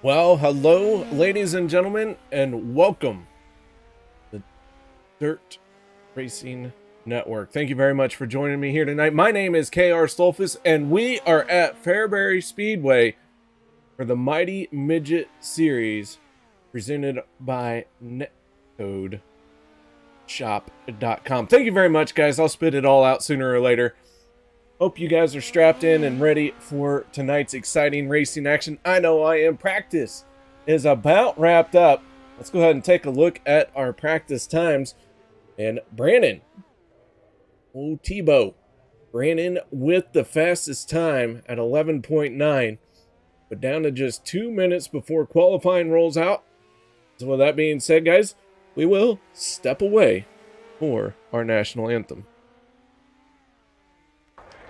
Well, hello, ladies and gentlemen, and welcome to the Dirt Racing Network. Thank you very much for joining me here tonight. My name is KR Stolfus, and we are at Fairbury Speedway for the Mighty Midget Series presented by NETCODE Shop.com. Thank you very much, guys. I'll spit it all out sooner or later. Hope you guys are strapped in and ready for tonight's exciting racing action. I know I am. Practice is about wrapped up. Let's go ahead and take a look at our practice times. And Brandon, Tebow, Brandon with the fastest time at 11.9, but down to just 2 minutes before qualifying rolls out. So with that being said, guys, we will step away for our national anthem.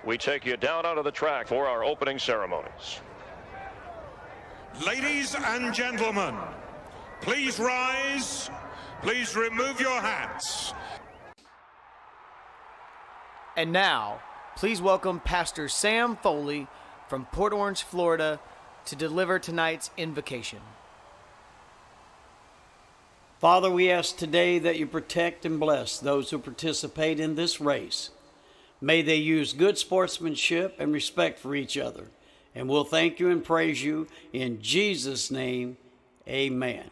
We take you down onto the track for our opening ceremonies. Ladies and gentlemen, please rise. Please remove your hats. And now, please welcome Pastor Sam Foley from Port Orange, Florida, to deliver tonight's invocation. Father, we ask today that you protect and bless those who participate in this race. May they use good sportsmanship and respect for each other. And we'll thank you and praise you in Jesus' name. Amen.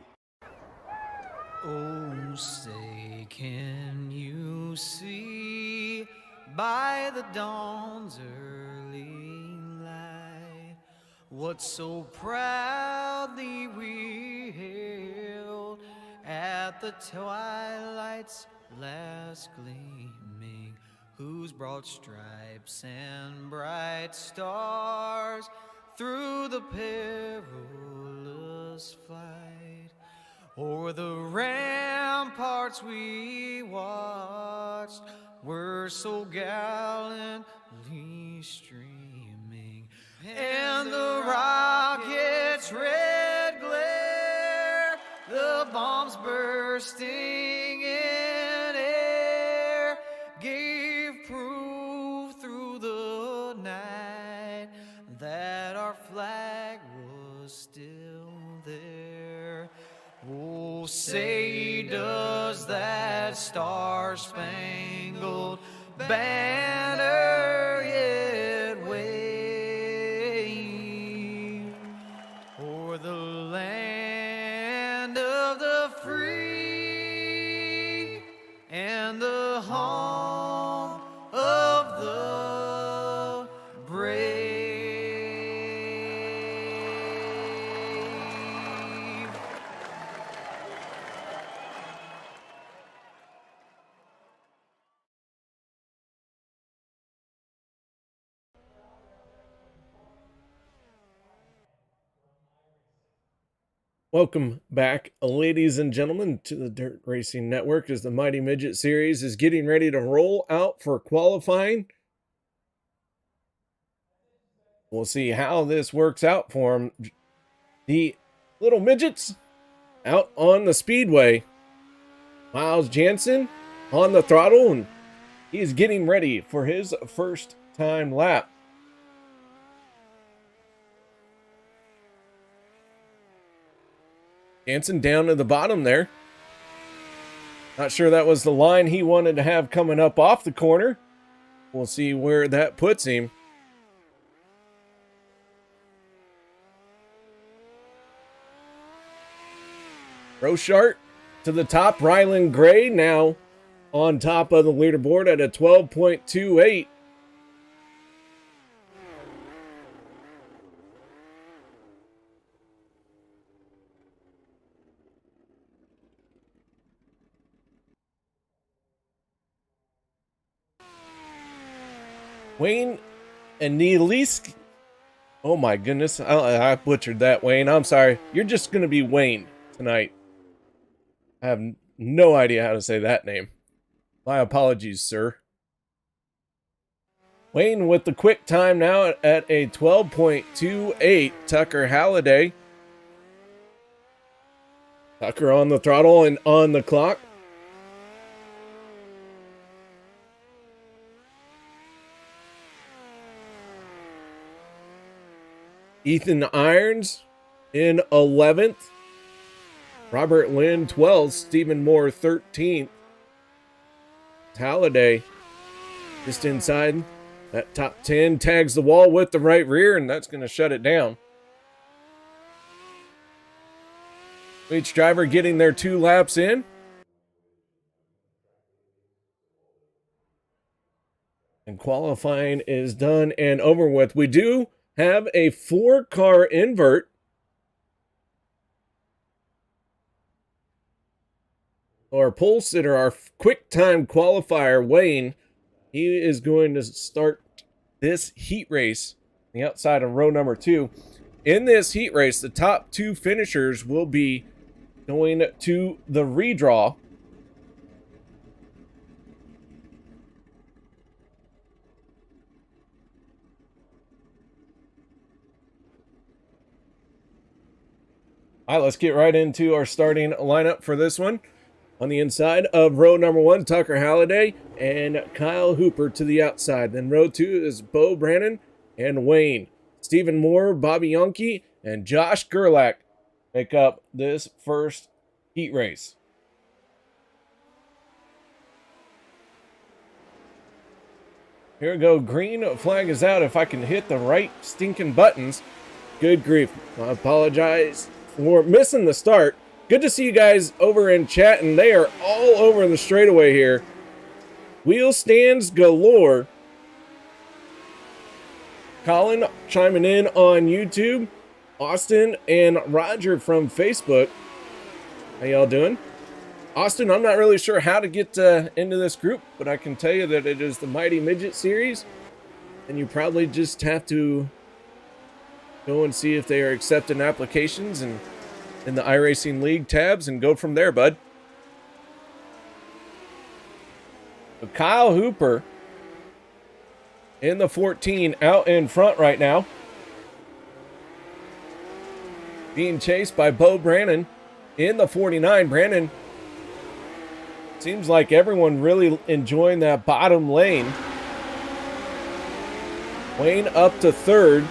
Oh, say, can you see by the dawn's early light what so proudly we hailed at the twilight's last gleaming, whose broad stripes and bright stars through the perilous flight o'er the ramparts we watched were so gallantly streaming, and the rocket's red glare, the bombs bursting in air, gave proof through the night that our flag was still there. Oh, say does that star-spangled banner yet wave o'er the land of the free and the home of the brave? Welcome back, ladies and gentlemen, to the Dirt Racing Network as the Mighty Midget Series is getting ready to roll out for qualifying. We'll see how this works out for them. The little midgets out on the speedway. Miles Jansen on the throttle, and he's getting ready for his first time lap. Jansen down to the bottom there. Not sure that was the line he wanted to have coming up off the corner. We'll see where that puts him. Rochart to the top. Ryland Gray now on top of the leaderboard at a 12.28. Wayne and Nielisk. Oh my goodness. I butchered that, Wayne. I'm sorry. You're just going to be Wayne tonight. I have no idea how to say that name. My apologies, sir. Wayne with the quick time now at a 12.28. Tucker Halliday. Tucker on the throttle and on the clock. Ethan Irons in 11th. Robert Lynn 12th. Stephen Moore 13th. Halliday just inside that top 10. Tags the wall with the right rear, and that's going to shut it down. Each driver getting their 2 laps in. And qualifying is done and over with. We do have a 4-car invert. Our pole sitter, our quick time qualifier, Wayne, he is going to start this heat race on the outside of row number 2. In this heat race, the top 2 finishers will be going to the redraw. All right, let's get right into our starting lineup for this one. On the inside of row number 1, Tucker Halliday and Kyle Hooper to the outside. Then row 2 is Bo Brannon and Wayne. Stephen Moore, Bobby Yonke, and Josh Gerlach make up this first heat race. Here we go. Green flag is out. If I can hit the right stinking buttons. Good grief. I apologize for missing the start. Good to see you guys over in chat, and they are all over the straightaway here. Wheel stands galore. Colin chiming in on YouTube. Austin and Roger from Facebook. How y'all doing? Austin, I'm not really sure how to get into this group, but I can tell you that it is the Mighty Midget series, and you probably just have to go and see if they are accepting applications and in the iRacing League tabs and go from there, bud. So Kyle Hooper in the 14 out in front right now. Being chased by Bo Brannon in the 49. Brannon seems like everyone really enjoying that bottom lane. Wayne up to 3rd.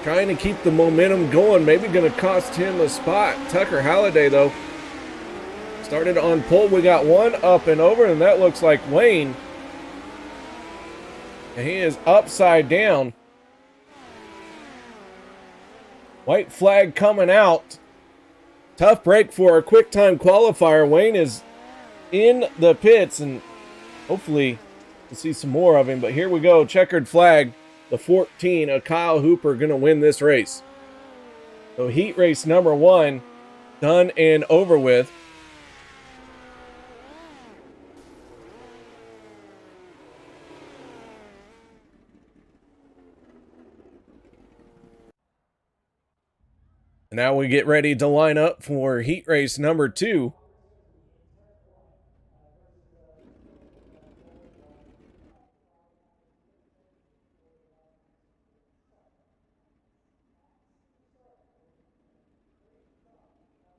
Trying to keep the momentum going. Maybe going to cost him a spot. Tucker Halliday, though, started on pole. We got 1 up and over, and that looks like Wayne. And he is upside down. White flag coming out. Tough break for a quick time qualifier. Wayne is in the pits, and hopefully we'll see some more of him. But here we go. Checkered flag. The 14 of Kyle Hooper going to win this race. So heat race number 1 done and over with. And now we get ready to line up for heat race number 2.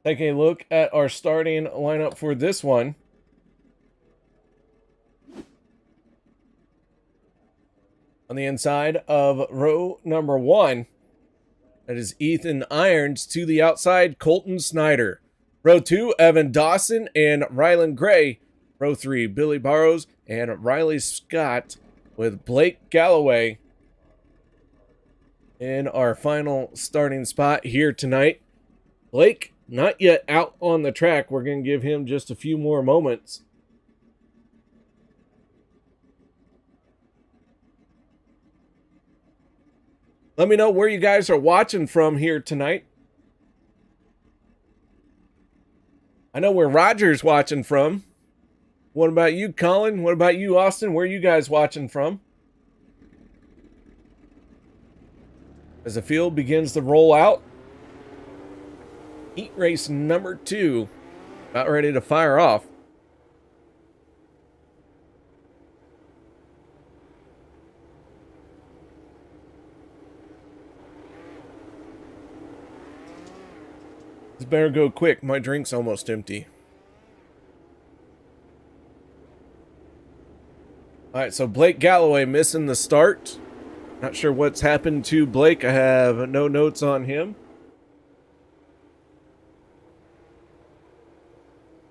Take a look at our starting lineup for this one. On the inside of row number 1, that is Ethan Irons. To the outside, Colton Snyder. Row 2, Evan Dawson and Rylan Gray. Row 3, Billy Burrows and Riley Scott, with Blake Galloway in our final starting spot here tonight. Blake not yet out on the track. We're going to give him just a few more moments. Let me know where you guys are watching from here tonight. I know where Roger's watching from. What about you, Colin? What about you, Austin? Where are you guys watching from? As the field begins to roll out, heat race number 2 about ready to fire off. This better go quick. My drink's almost empty. All right, so Blake Galloway missing the start. Not sure what's happened to Blake. I have no notes on him.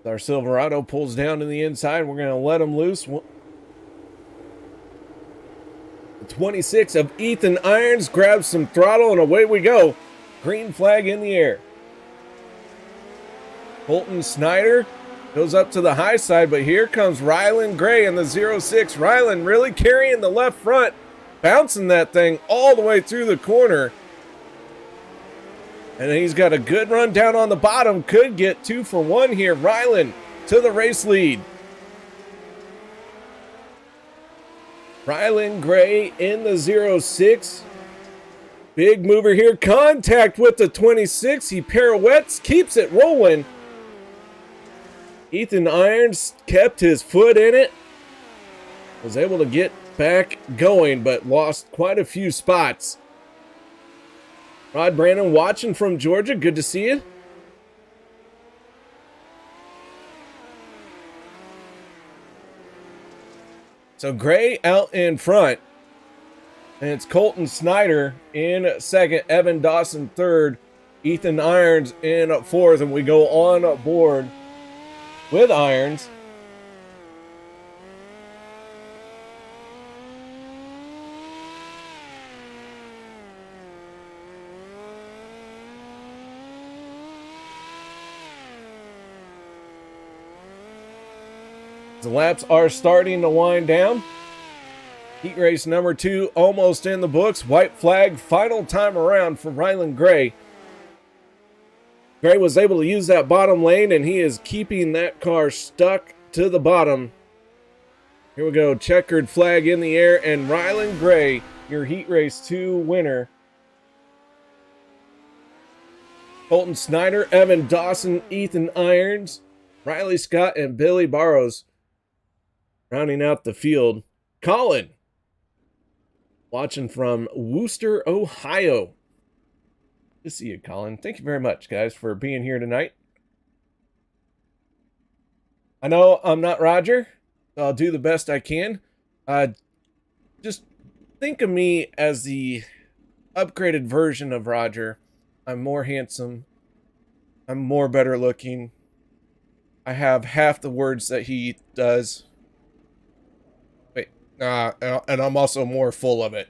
Our Silverado pulls down to the inside. We're going to let him loose. The 26 of Ethan Irons grabs some throttle, and away we go. Green flag in the air. Colton Snyder goes up to the high side, but here comes Rylan Gray in the 06. Rylan really carrying the left front, bouncing that thing all the way through the corner. And he's got a good run down on the bottom. Could get 2 for 1 here. Rylan to the race lead. Rylan Gray in the 06. Big mover here. Contact with the 26. He pirouettes, keeps it rolling. Ethan Irons kept his foot in it. Was able to get back going, but lost quite a few spots. Rod Brandon watching from Georgia. Good to see you. So Gray out in front. And it's Colton Snyder in second. Evan Dawson third. Ethan Irons in fourth. And we go on board with Irons. The laps are starting to wind down. Heat race number 2 almost in the books. White flag, final time around for Rylan Gray. Gray was able to use that bottom lane, and he is keeping that car stuck to the bottom. Here we go, checkered flag in the air, and Rylan Gray, your Heat Race 2 winner. Colton Snyder, Evan Dawson, Ethan Irons, Riley Scott, and Billy Barrows rounding out the field. Colin, watching from Wooster, Ohio. Good to see you, Colin. Thank you very much, guys, for being here tonight. I know I'm not Roger, so I'll do the best I can. Just think of me as the upgraded version of Roger. I'm more handsome. I'm more better looking. I have half the words that he does. And I'm also more full of it.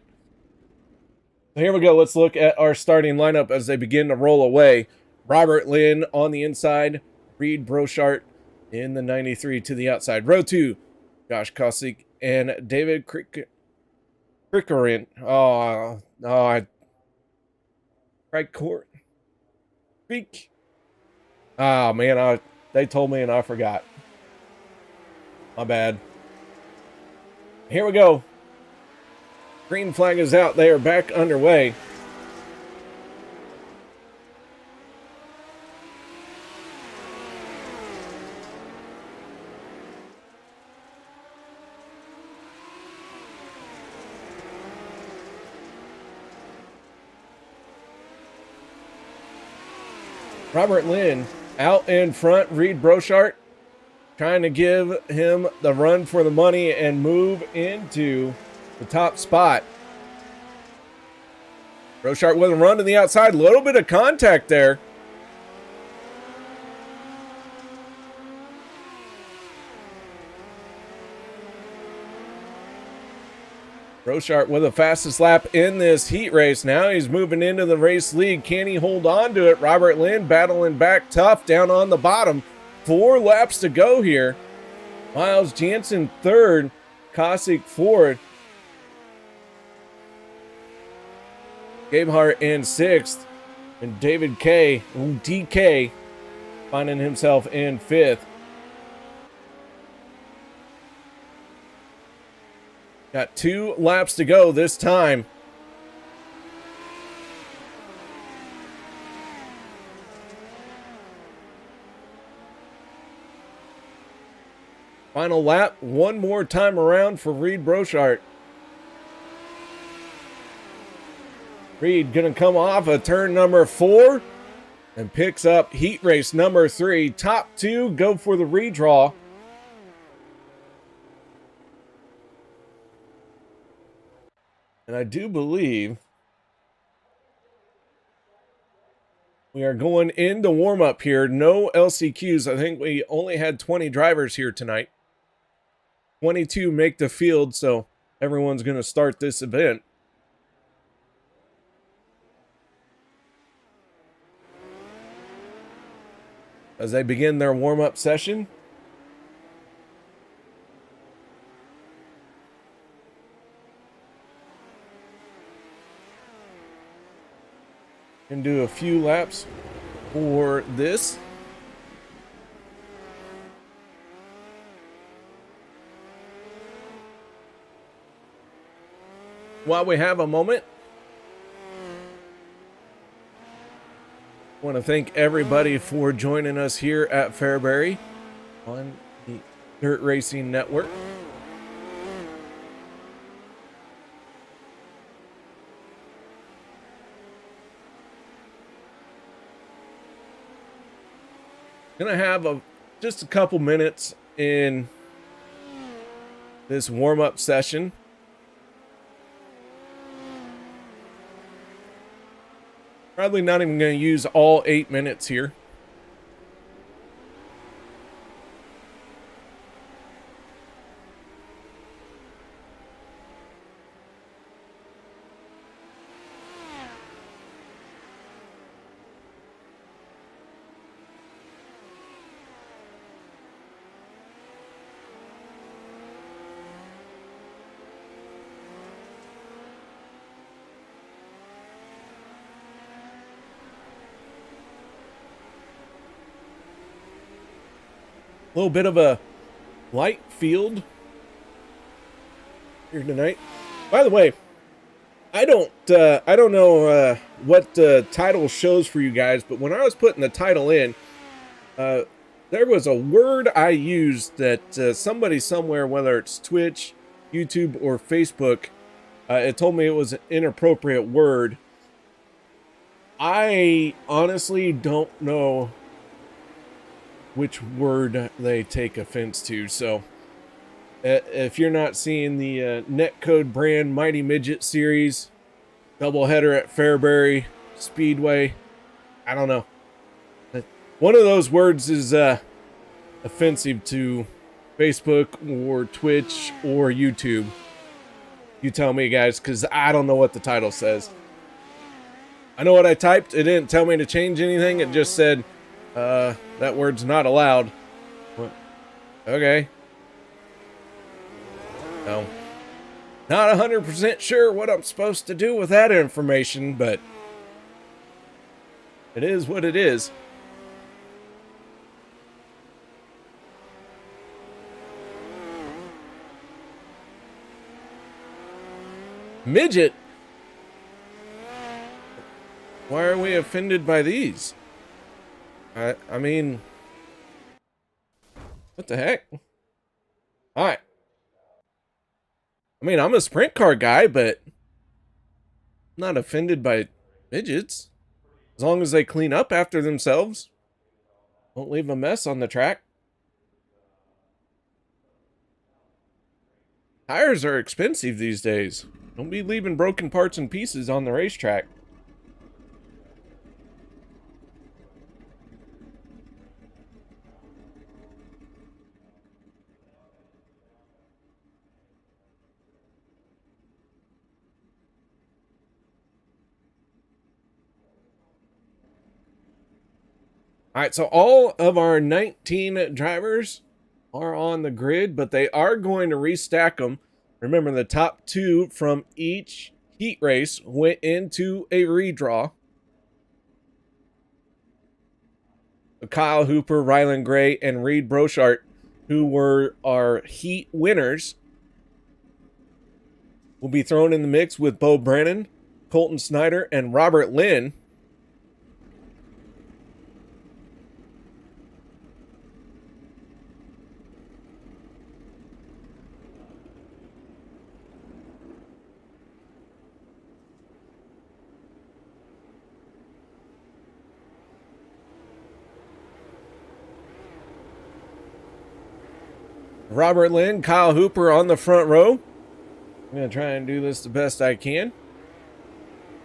So here we go. Let's look at our starting lineup as they begin to roll away. Robert Lynn on the inside. Reed Brochart in the 93 to the outside. Row 2, Josh Kosick and David Crickerin. Creek. Oh, man, they told me and I forgot. My bad. Here we go. Green flag is out. They are back underway. Robert Lynn out in front. Reed Brochart trying to give him the run for the money and move into the top spot. Brochart with a run to the outside. A little bit of contact there. Brochart with the fastest lap in this heat race. Now he's moving into the race lead. Can he hold on to it? Robert Lynn battling back tough down on the bottom. 4 laps to go here. Miles Jansen third. Kosick fourth. Gabe Hart in 6th. And David K. DK finding himself in 5th. Got 2 laps to go this time. Final lap, one more time around for Reed Brochart. Reed gonna come off of turn number 4 and picks up heat race number 3. Top 2 go for the redraw. And I do believe we are going into warm-up here. No LCQs. I think we only had 20 drivers here tonight. 22 make the field, so everyone's going to start this event. As they begin their warm-up session. And do a few laps for this. While we have a moment, I want to thank everybody for joining us here at Fairbury on the Dirt Racing Network. Gonna have just a couple minutes in this warm-up session. Probably not even going to use all 8 minutes here. A little bit of a light field here tonight. By the way, I don't know what the title shows for you guys, but when I was putting the title in, there was a word I used that somebody somewhere, whether it's Twitch, YouTube, or Facebook, it told me it was an inappropriate word. I honestly don't know which word they take offense to. So if you're not seeing the NETCODE brand Mighty Midget series doubleheader at Fairbury Speedway, I don't know. One of those words is offensive to Facebook or Twitch or YouTube. You tell me, guys, because I don't know what the title says. I know what I typed. It didn't tell me to change anything. It just said that word's not allowed. Okay. No. Not 100% sure what I'm supposed to do with that information, but it is what it is. Midget? Why are we offended by these? I mean, what the heck? Alright. I mean, I'm a sprint car guy, but I'm not offended by midgets. As long as they clean up after themselves. Don't leave a mess on the track. Tires are expensive these days. Don't be leaving broken parts and pieces on the racetrack. All right, so all of our 19 drivers are on the grid, but they are going to restack them. Remember, the top 2 from each heat race went into a redraw. Kyle Hooper, Rylan Gray, and Reed Brochart, who were our heat winners, will be thrown in the mix with Bo Brennan, Colton Snyder, and Robert Lynn. Robert Lynn, Kyle Hooper on the front row. I'm going to try and do this the best I can.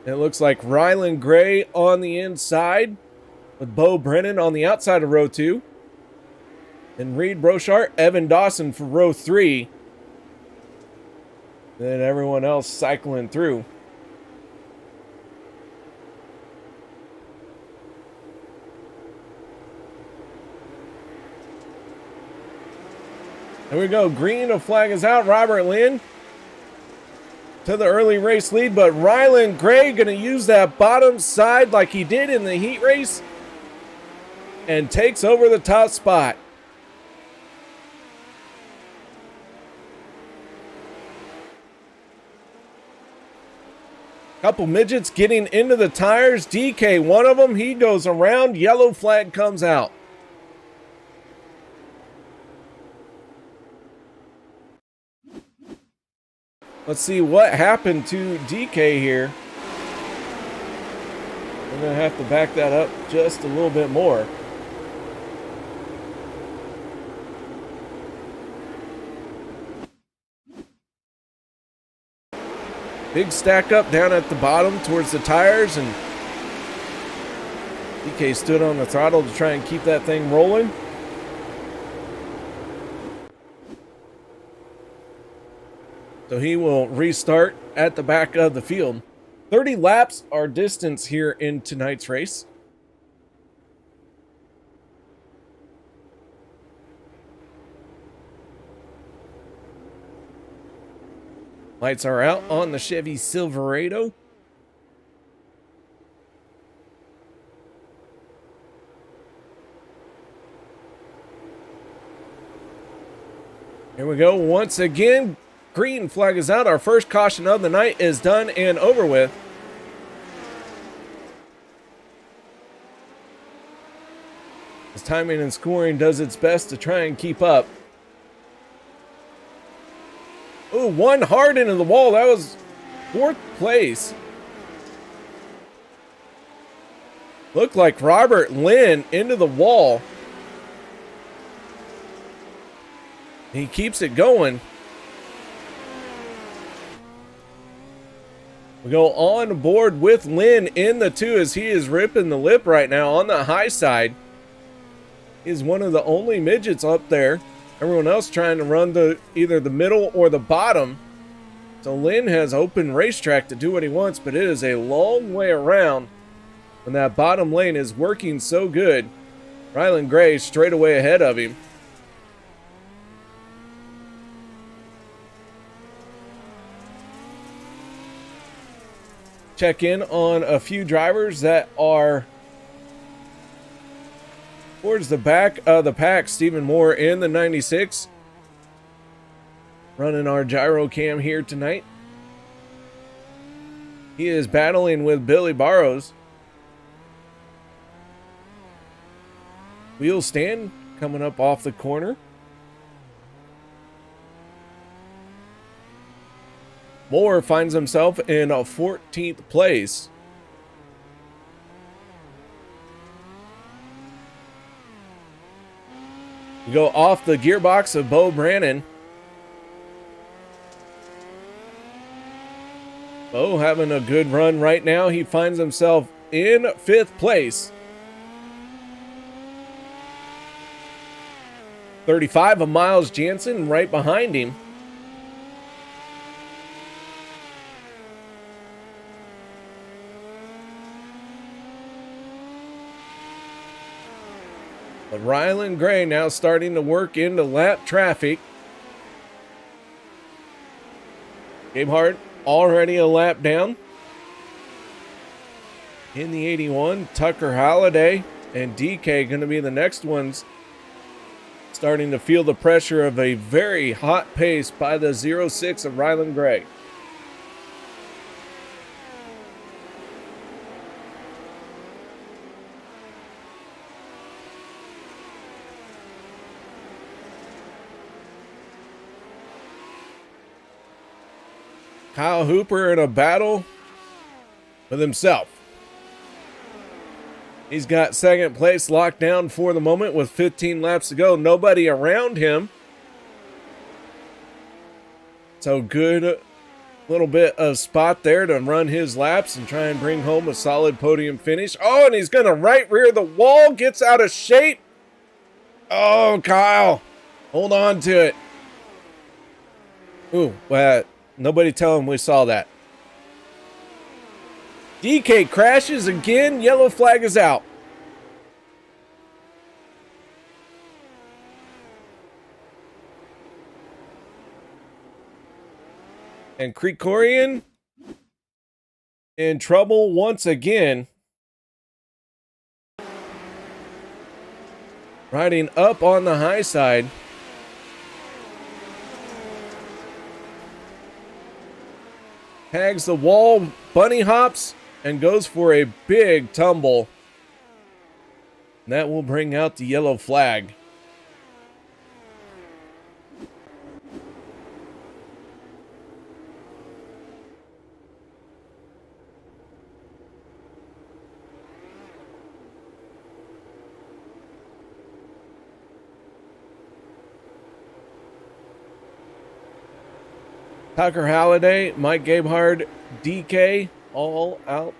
It looks like Ryland Gray on the inside with Bo Brennan on the outside of row 2. Then Reed Brochart, Evan Dawson for row 3. Then everyone else cycling through. There we go. Green flag is out. Robert Lynn to the early race lead, but Ryland Gray going to use that bottom side like he did in the heat race and takes over the top spot. Couple midgets getting into the tires. DK, one of them, he goes around. Yellow flag comes out. Let's see what happened to DK here. We're going to have to back that up just a little bit more. Big stack up down at the bottom towards the tires, and DK stood on the throttle to try and keep that thing rolling. So he will restart at the back of the field. 30 laps our distance here in tonight's race. Lights are out on the Chevy Silverado. Here we go once again. Green flag is out. Our first caution of the night is done and over with. As timing and scoring does its best to try and keep up. Ooh, one hard into the wall. That was 4th place. Looked like Robert Lynn into the wall. He keeps it going. We go on board with Lynn in the 2 as he is ripping the lip right now on the high side. He's one of the only midgets up there. Everyone else trying to run either the middle or the bottom. So Lynn has open racetrack to do what he wants, but it is a long way around when that bottom lane is working so good. Ryland Gray straight away ahead of him. Check in on a few drivers that are towards the back of the pack. Stephen Moore in the 96. Running our gyro cam here tonight. He is battling with Billy Barrows. Wheel stand coming up off the corner. Moore finds himself in a 14th place. We go off the gearbox of Bo Brannon. Bo having a good run right now. He finds himself in 5th place. 35 of Miles Jansen right behind him. But Ryland Gray now starting to work into lap traffic. Gabe Hart already a lap down. In the 81, Tucker Holliday and DK going to be the next ones starting to feel the pressure of a very hot pace by the 06 of Ryland Gray. Kyle Hooper in a battle with himself. He's got 2nd place locked down for the moment with 15 laps to go. Nobody around him. So good little bit of spot there to run his laps and try and bring home a solid podium finish. Oh, and he's going to right rear the wall, gets out of shape. Oh, Kyle, hold on to it. Ooh, well, nobody tell him we saw that. DK crashes again. Yellow flag is out. And Krikorian in trouble once again. Riding up on the high side. Tags the wall, bunny hops, and goes for a big tumble. And that will bring out the yellow flag. Tucker Halliday, Mike Gabehard, DK, all out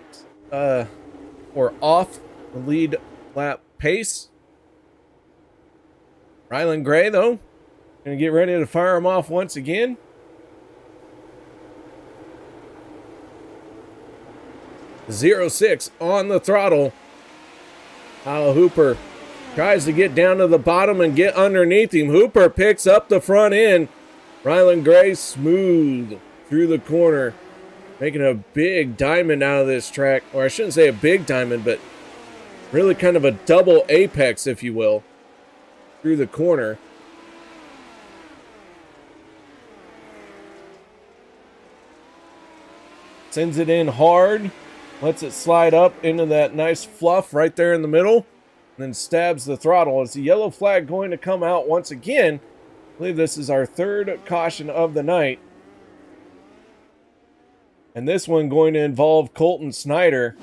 or off the lead lap pace. Rylan Gray, though, going to get ready to fire him off once again. .06 on the throttle. Kyle Hooper tries to get down to the bottom and get underneath him. Hooper picks up the front end. Rylan Gray smooth through the corner, making a big diamond out of this track. Or I shouldn't say a big diamond, but really kind of a double apex, if you will, through the corner. Sends it in hard, lets it slide up into that nice fluff right there in the middle, and then stabs the throttle. Is the yellow flag going to come out once again? I believe this is our third caution of the night. And this one going to involve Colton Snyder.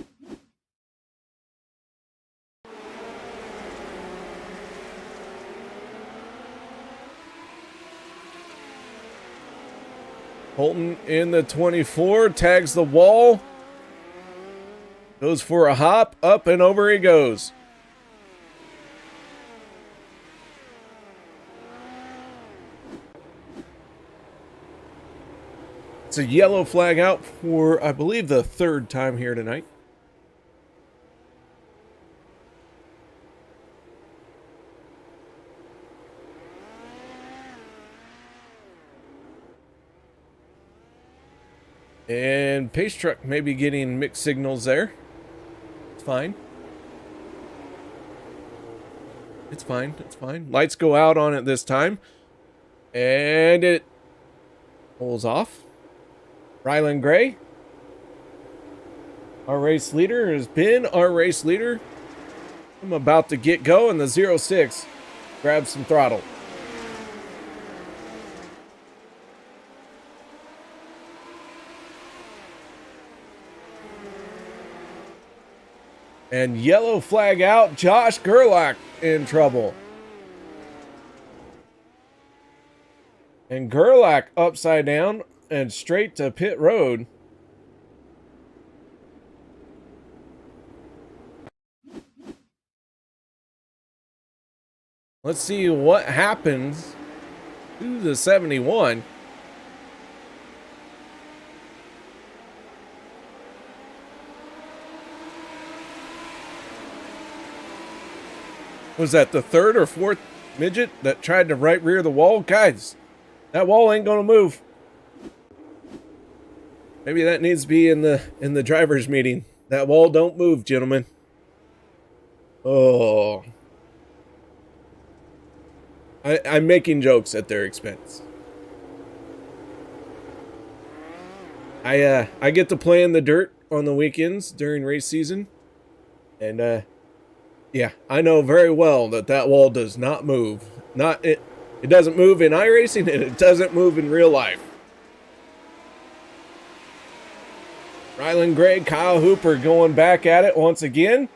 Colton in the 24, tags the wall. Goes for a hop, up and over he goes. It's a yellow flag out for, I believe, the third time here tonight. And Pace Truck may be getting mixed signals there. It's fine. It's fine. It's fine. Lights go out on it this time. And it pulls off. Rylan Gray, our race leader, has been our race leader. I'm about to get go, and the 06 grabs some throttle. And yellow flag out, Josh Gerlach in trouble. And Gerlach upside down and straight to pit road. Let's see what happens to the 71. Was that the third or fourth midget that tried to right rear the wall? Guys, that wall ain't gonna move. Maybe that needs to be in the driver's meeting. That wall don't move, gentlemen. Oh. I'm making jokes at their expense. I get to play in the dirt on the weekends during race season. And yeah, I know very well that wall does not move. It doesn't move in iRacing, and it doesn't move in real life. Rylan Gray, Kyle Hooper going back at it once again.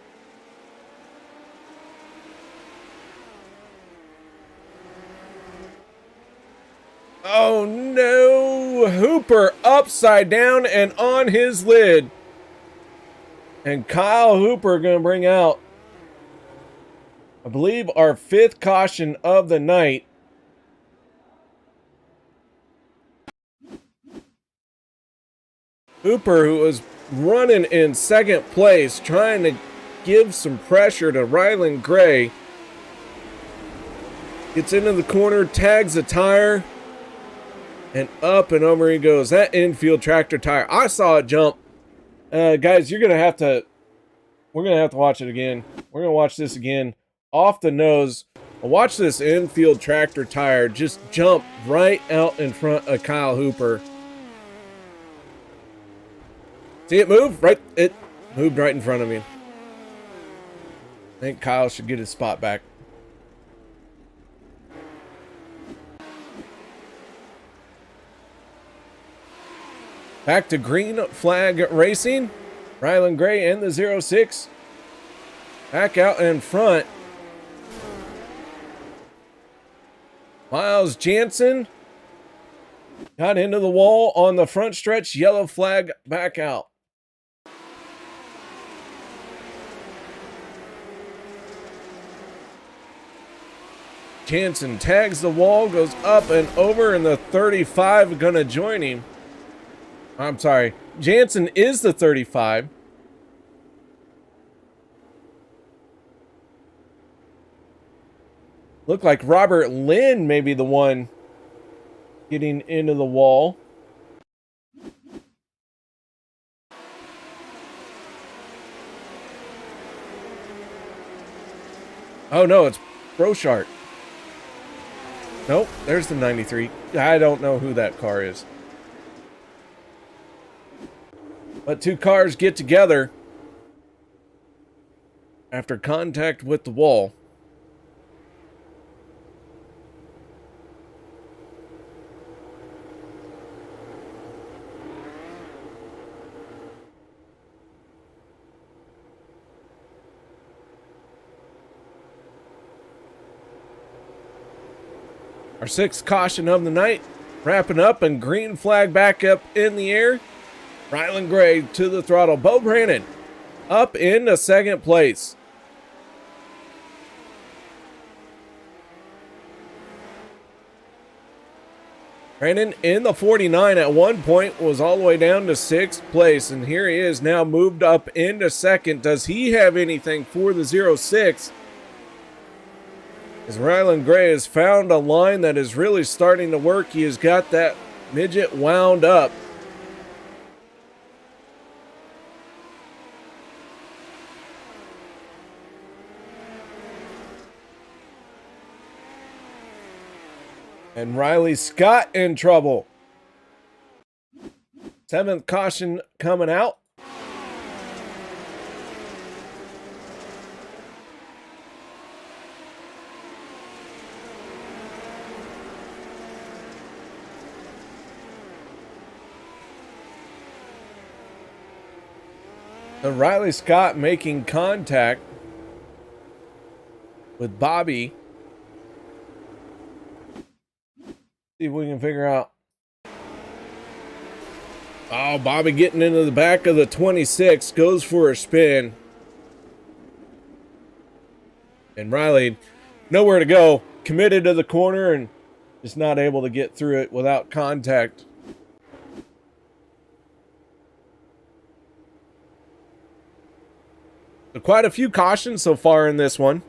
Oh no! to Hooper upside down and on his lid. And Kyle Hooper going to bring out, I believe, our 5th caution of the night. Hooper, who was running in 2nd place, trying to give some pressure to Ryland Gray, gets into the corner, tags a tire, and up and over he goes. That infield tractor tire, I saw it jump. Guys, we're gonna have to watch it again. We're gonna watch this again off the nose. Watch this infield tractor tire just jump right out in front of Kyle Hooper. See it move? Right, it moved right in front of me. I think Kyle should get his spot back. Back to green flag racing. Ryland Gray and the 06 back out in front. Miles Jansen got into the wall on the front stretch. Yellow flag back out. Jansen tags the wall, goes up and over, and the 35 gonna join him. I'm sorry, Jansen is the 35. Look like Robert Lynn may be the one getting into the wall. Oh no, it's Brochart. Nope, there's the 93. I don't know who that car is. But 2 cars get together after contact with the wall. Our 6th caution of the night, wrapping up, and green flag back up in the air. Ryland Gray to the throttle. Bo Brandon up into 2nd place. Brandon in the 49 at one point was all the way down to 6th place, and here he is now moved up into 2nd. Does he have anything for the 06? As Ryland Gray has found a line that is really starting to work. He has got that midget wound up. And Riley Scott in trouble. 7th caution coming out. And Riley Scott making contact with Bobby. See if we can figure out. Oh, Bobby getting into the back of the 26, goes for a spin. And Riley, nowhere to go, committed to the corner and just not able to get through it without contact. So quite a few cautions so far in this one.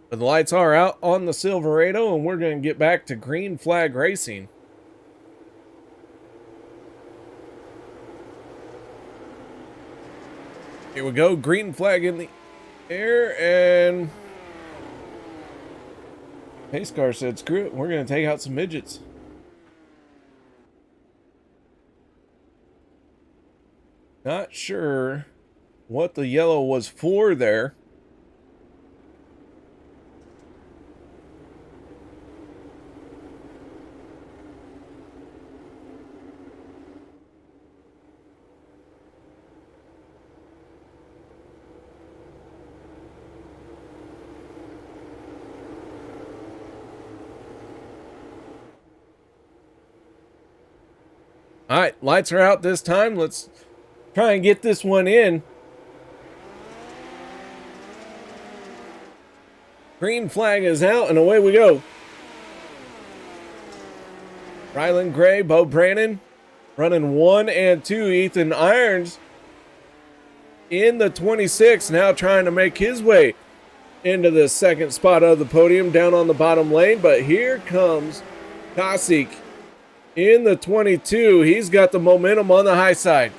But the lights are out on the Silverado, and we're going to get back to green flag racing. Here we go, green flag in the air, and pace car said, screw it, we're going to take out some midgets. Not sure what the yellow was for there. All right, lights are out this time. Let's try and get this one in. Green flag is out, and away we go. Ryland Gray, Bo Brannon running 1 and 2. Ethan Irons in the 26, now trying to make his way into the second spot of the podium down on the bottom lane. But here comes Kosik in the 22. He's got the momentum on the high side.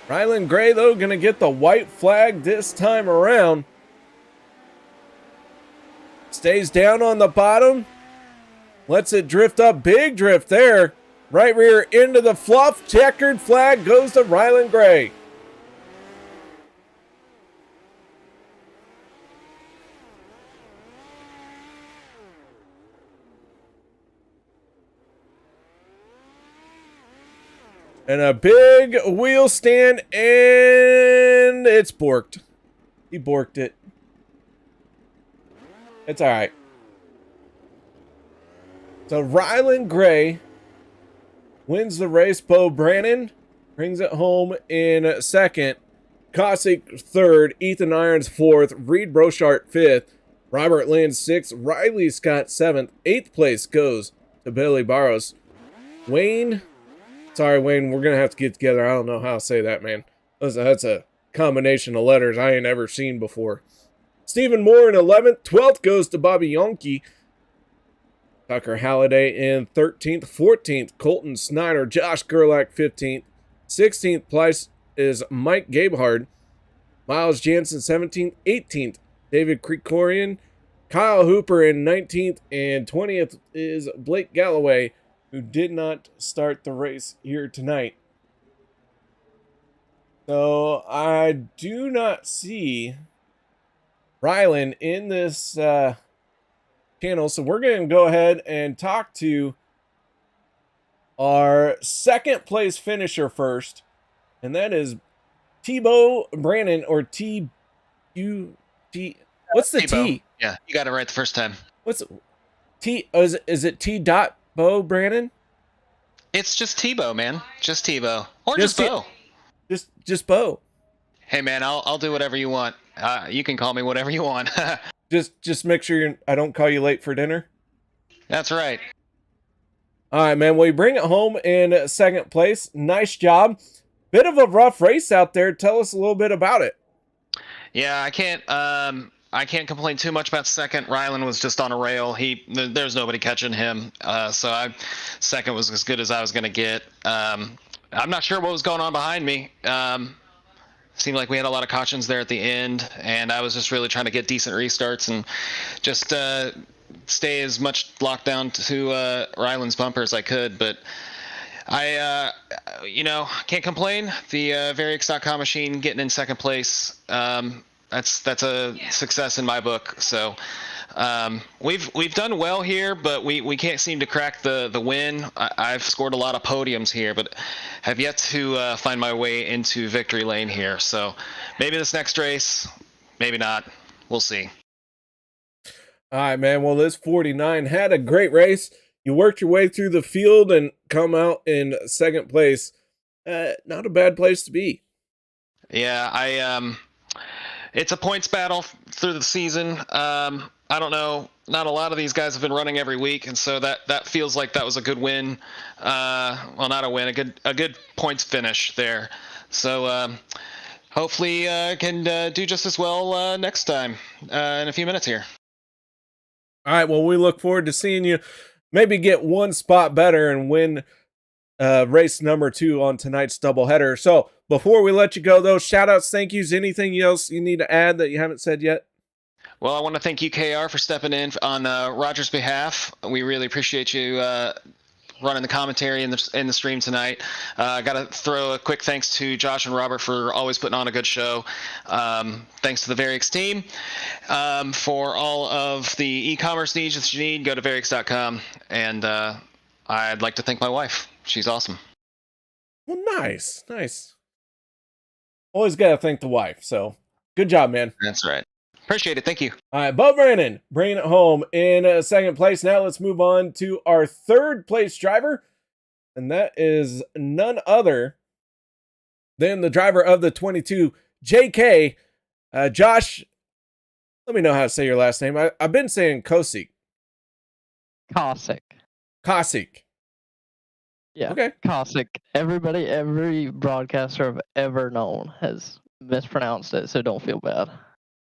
Ryland Gray, though, going to get the white flag this time around. Stays down on the bottom. Lets it drift up. Big drift there. Right rear into the fluff. Checkered flag goes to Ryland Gray. And a big wheel stand, and it's borked. He borked it. It's all right. So Ryland Gray wins the race. Bo Brannon brings it home in second. Kosik third. Ethan Irons fourth. Reed Brochart fifth. Robert Lynn sixth. Riley Scott seventh. Eighth place goes to Billy Barros. Wayne. Sorry, Wayne, we're going to have to get together. I don't know how to say that, man. That's a combination of letters I ain't ever seen before. Stephen Moore in 11th. 12th goes to Bobby Yonke. Tucker Halliday in 13th. 14th, Colton Snyder. Josh Gerlach, 15th. 16th place is Mike Gabehard. Miles Jansen, 17th. 18th, David Krikorian. Kyle Hooper in 19th. And 20th is Blake Galloway, who did not start the race here tonight. So I do not see Ryland in this channel. So we're going to go ahead and talk to our second place finisher first. And that is T-Bo Brannon, or T-U-T. What's the T-Bo. T? Yeah, you got it right the first time. What's T? Oh, is it T dot Bo Brannon? It's just T-Bo, man. Just T-Bo. Or just Bo. Just Bo. Hey, man, I'll do whatever you want. You can call me whatever you want. Just make sure I don't call you late for dinner. That's right. All right, man. Well, you bring it home in second place. Nice job. Bit of a rough race out there. Tell us a little bit about it. Yeah, I can't complain too much about second. Ryland was just on a rail. There's nobody catching him. Second was as good as I was going to get. I'm not sure what was going on behind me. Seemed like we had a lot of cautions there at the end, and I was just really trying to get decent restarts and just stay as much locked down to Ryland's bumper as I could. But I can't complain. The Variax.com machine getting in second place. That's a success in my book. So we've done well here, but we can't seem to crack the win. I've scored a lot of podiums here, but have yet to find my way into victory lane here. So maybe this next race, maybe not. We'll see. All right, man. Well, this 49 had a great race. You worked your way through the field and come out in second place. Not a bad place to be. Yeah, it's a points battle through the season. I don't know. Not a lot of these guys have been running every week, and so that feels like that was a good win. Well, not a win, a good points finish there. So hopefully can do just as well next time in a few minutes here. All right. Well, we look forward to seeing you maybe get one spot better and win race number 2 on tonight's doubleheader. So before we let you go, though, shout outs, thank yous, anything else you need to add that you haven't said yet? Well, I want to thank you, KR, for stepping in on Roger's behalf. We really appreciate you running the commentary in the stream tonight. I got to throw a quick thanks to Josh and Robert for always putting on a good show. Thanks to the Variax team for all of the e-commerce needs that you need. Go to Variax.com. And I'd like to thank my wife. She's awesome. Well, nice. Always got to thank the wife. So good job, man. That's right. Appreciate it. Thank you. All right, Bo Brandon bringing it home in second place. Now let's move on to our third place driver, and that is none other than the driver of the 22 JK. Josh, let me know how to say your last name. I've been saying Kosik. Kosik. Yeah. Okay. Cossack. Every broadcaster I've ever known has mispronounced it, so don't feel bad.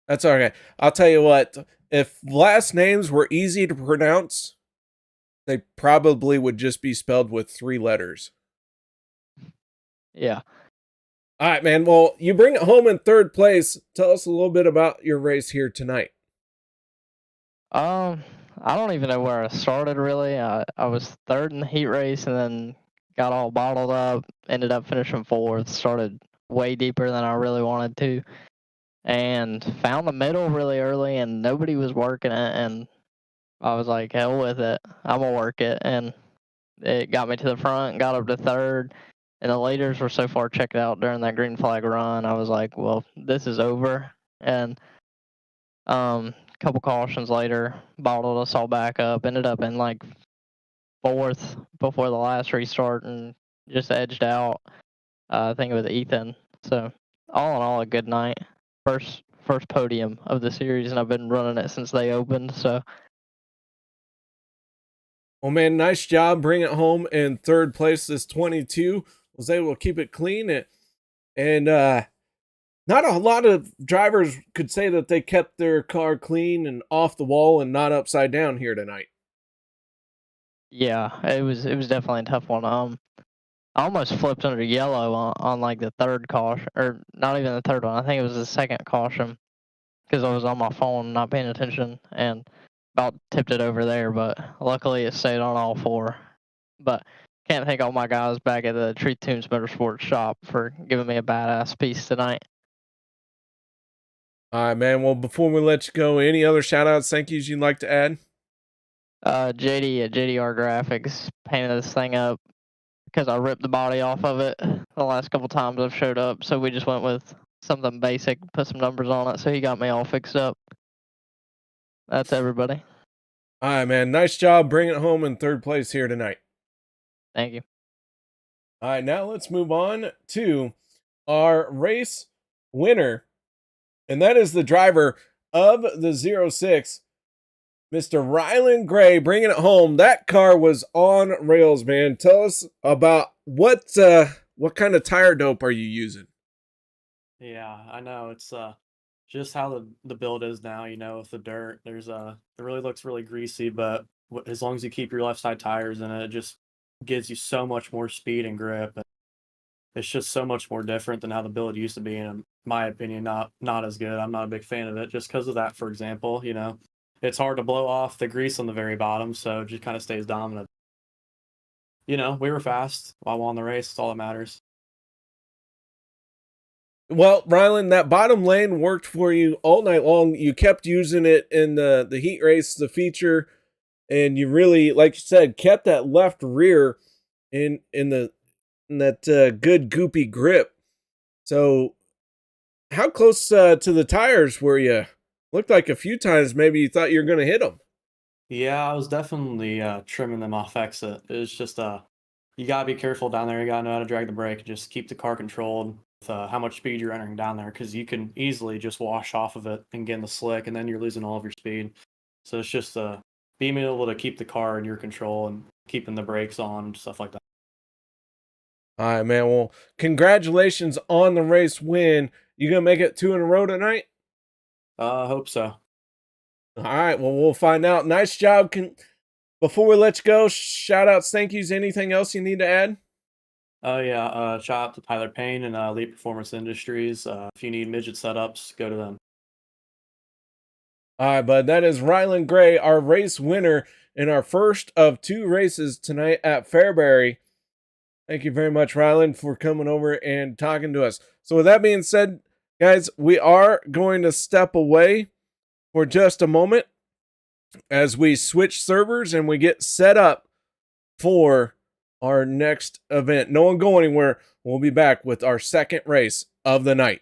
That's okay. I'll tell you what, if last names were easy to pronounce, they probably would just be spelled with 3 letters. Yeah. All right, man. Well, you bring it home in third place. Tell us a little bit about your race here tonight. I don't even know where I started really. I was third in the heat race and then got all bottled up, ended up finishing fourth, started way deeper than I really wanted to, and found the middle really early and nobody was working it, and I was like, hell with it. I'm gonna work it, and it got me to the front, got up to third, and the leaders were so far checked out during that green flag run. I was like, well, this is over. And couple cautions later, bottled us all back up, ended up in like fourth before the last restart and just edged out. I think it was Ethan. So all in all, a good night. First podium of the series, and I've been running it since they opened. So, well, man, nice job bringing it home in third place. This 22 was able to keep it clean, and not a lot of drivers could say that they kept their car clean and off the wall and not upside down here tonight. yeah, it was definitely a tough one. I almost flipped under yellow on like the third caution, or not even the third one. I think it was the second caution because I was on my phone not paying attention and about tipped it over there. But luckily it stayed on all 4. But can't thank all my guys back at the Truth Tunes Motorsports shop for giving me a badass piece tonight. All right, man. Well, before we let you go, any other shout-outs, thank yous you'd like to add? JD at JDR Graphics painted this thing up because I ripped the body off of it the last couple times I've showed up. So we just went with something basic, put some numbers on it. So he got me all fixed up. That's everybody. All right, man. Nice job bringing it home in third place here tonight. Thank you. All right, now let's move on to our race winner. And that is the driver of the 06, Mr. Rylan Gray, bringing it home. That car was on rails, man. Tell us about what kind of tire dope are you using? Yeah, I know. It's just how the build is now, with the dirt. It really looks really greasy, but as long as you keep your left side tires in it, it just gives you so much more speed and grip. And it's just so much more different than how the build used to be, and in my opinion, not as good. I'm not a big fan of it just because of that. For example, it's hard to blow off the grease on the very bottom, so it just kind of stays dominant. We were fast while we won the race. That's all that matters. Well, Rylan, that bottom lane worked for you all night long. You kept using it in the heat race, the feature, and you really, like you said, kept that left rear in that good goopy grip. So how close to the tires were you? Looked like a few times maybe you thought you were going to hit them. Yeah, I was definitely trimming them off exit. It was just you gotta be careful down there. You gotta know how to drag the brake and just keep the car controlled with how much speed you're entering down there, because you can easily just wash off of it and get in the slick, and then you're losing all of your speed. So it's just being able to keep the car in your control and keeping the brakes on and stuff like that. All right, man. Well, congratulations on the race win. You gonna make it 2 in a row tonight? I hope so. All right. Well, we'll find out. Nice job. Before we let you go, shout outs, thank yous. Anything else you need to add? Oh yeah, shout out to Tyler Payne and Elite Performance Industries. If you need midget setups, go to them. All right, bud. That is Rylan Gray, our race winner in our first of 2 races tonight at Fairbury. Thank you very much, Rylan, for coming over and talking to us. So with that being said, guys, we are going to step away for just a moment as we switch servers and we get set up for our next event. No one go anywhere. We'll be back with our second race of the night.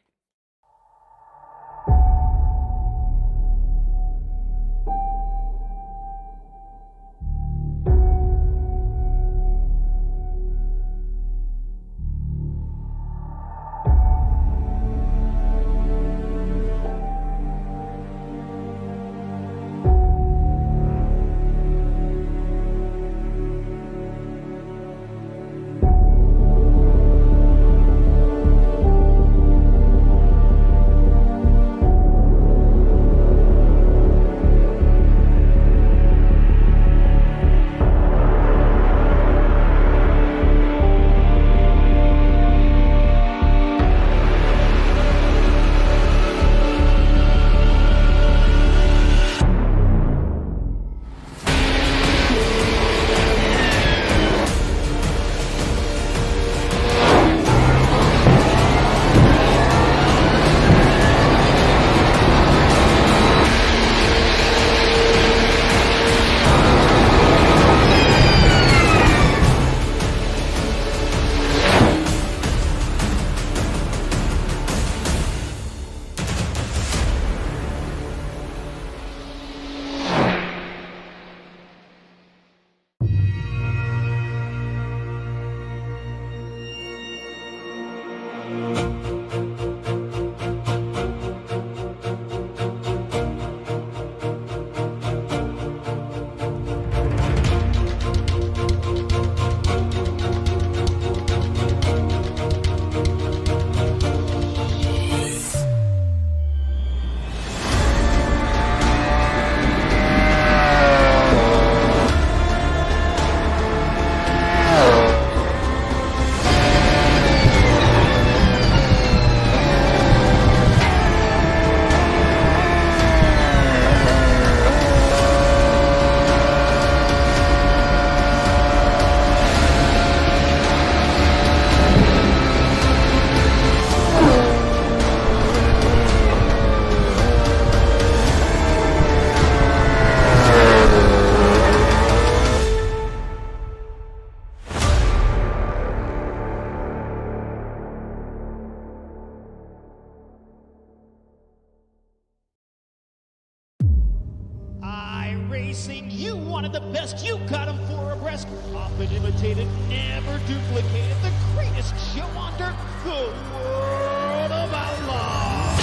iRacing, you wanted the best, you got them four abreast. Often imitated, never duplicated. The greatest show on dirt, the World of Outlaws.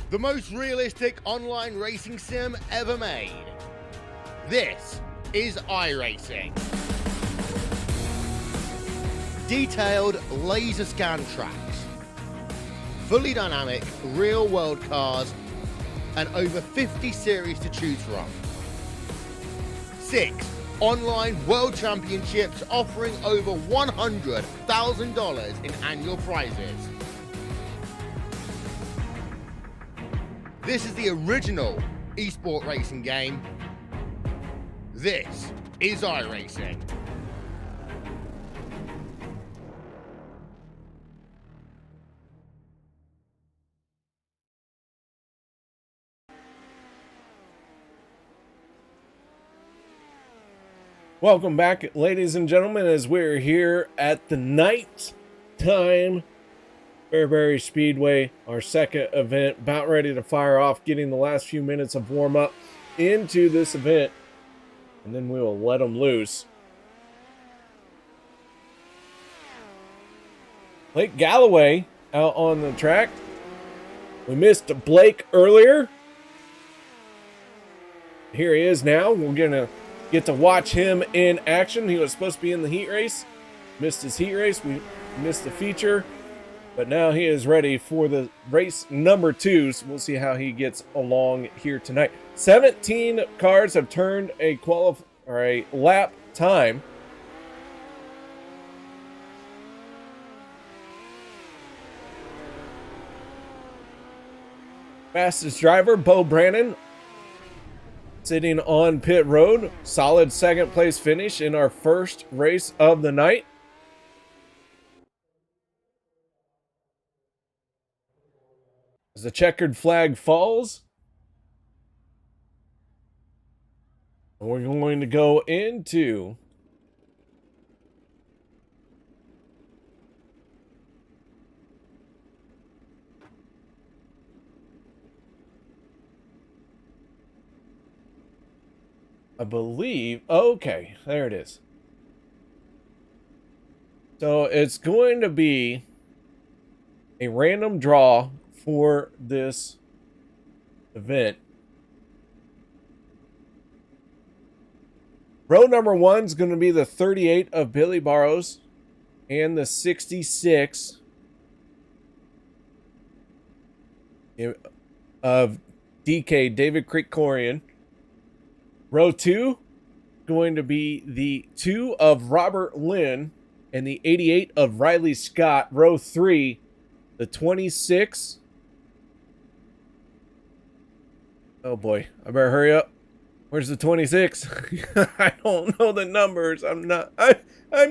The most realistic online racing sim ever made. This is iRacing. Detailed laser scan tracks, fully dynamic real world cars, and over 50 series to choose from. 6 online world championships offering over $100,000 in annual prizes. This is the original esport racing game. This is iRacing. Welcome back, ladies and gentlemen, as we're here at the nighttime Fairbury Speedway, our second event, about ready to fire off, getting the last few minutes of warm-up into this event, and then we will let them loose. Blake Galloway out on the track. We missed Blake earlier. Here he is now. We're going to get to watch him in action. He was supposed to be in the heat race. Missed his heat race. We missed the feature. But now he is ready for the race number 2. So we'll see how he gets along here tonight. 17 cars have turned a lap time. Fastest driver, Bo Brannon, sitting on pit road. Solid second place finish in our first race of the night. As the checkered flag falls, we're going to go into I believe, okay, there it is. So it's going to be a random draw for this event. Row number 1 is going to be the 38 of Billy Barrows and the 66 of DK, David Krikorian. Row 2 going to be the 2 of Robert Lynn and the 88 of Riley Scott. Row 3, the 26. Oh boy, I better hurry up. Where's the 26? I don't know the numbers. I'm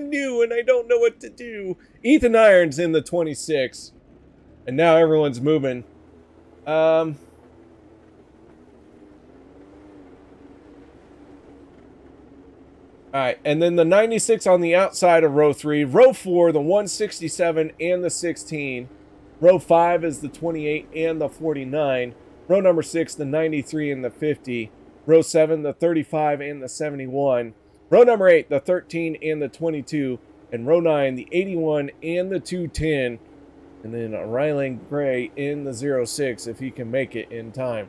new and I don't know what to do. Ethan Irons in the 26. And now everyone's moving. All right, and then the 96 on the outside of row 3. Row 4, the 167 and the 16. Row 5 is the 28 and the 49. Row number 6, the 93 and the 50. Row 7, the 35 and the 71. Row number 8, the 13 and the 22. And row 9, the 81 and the 210. And then Rylan Gray in the 06 if he can make it in time.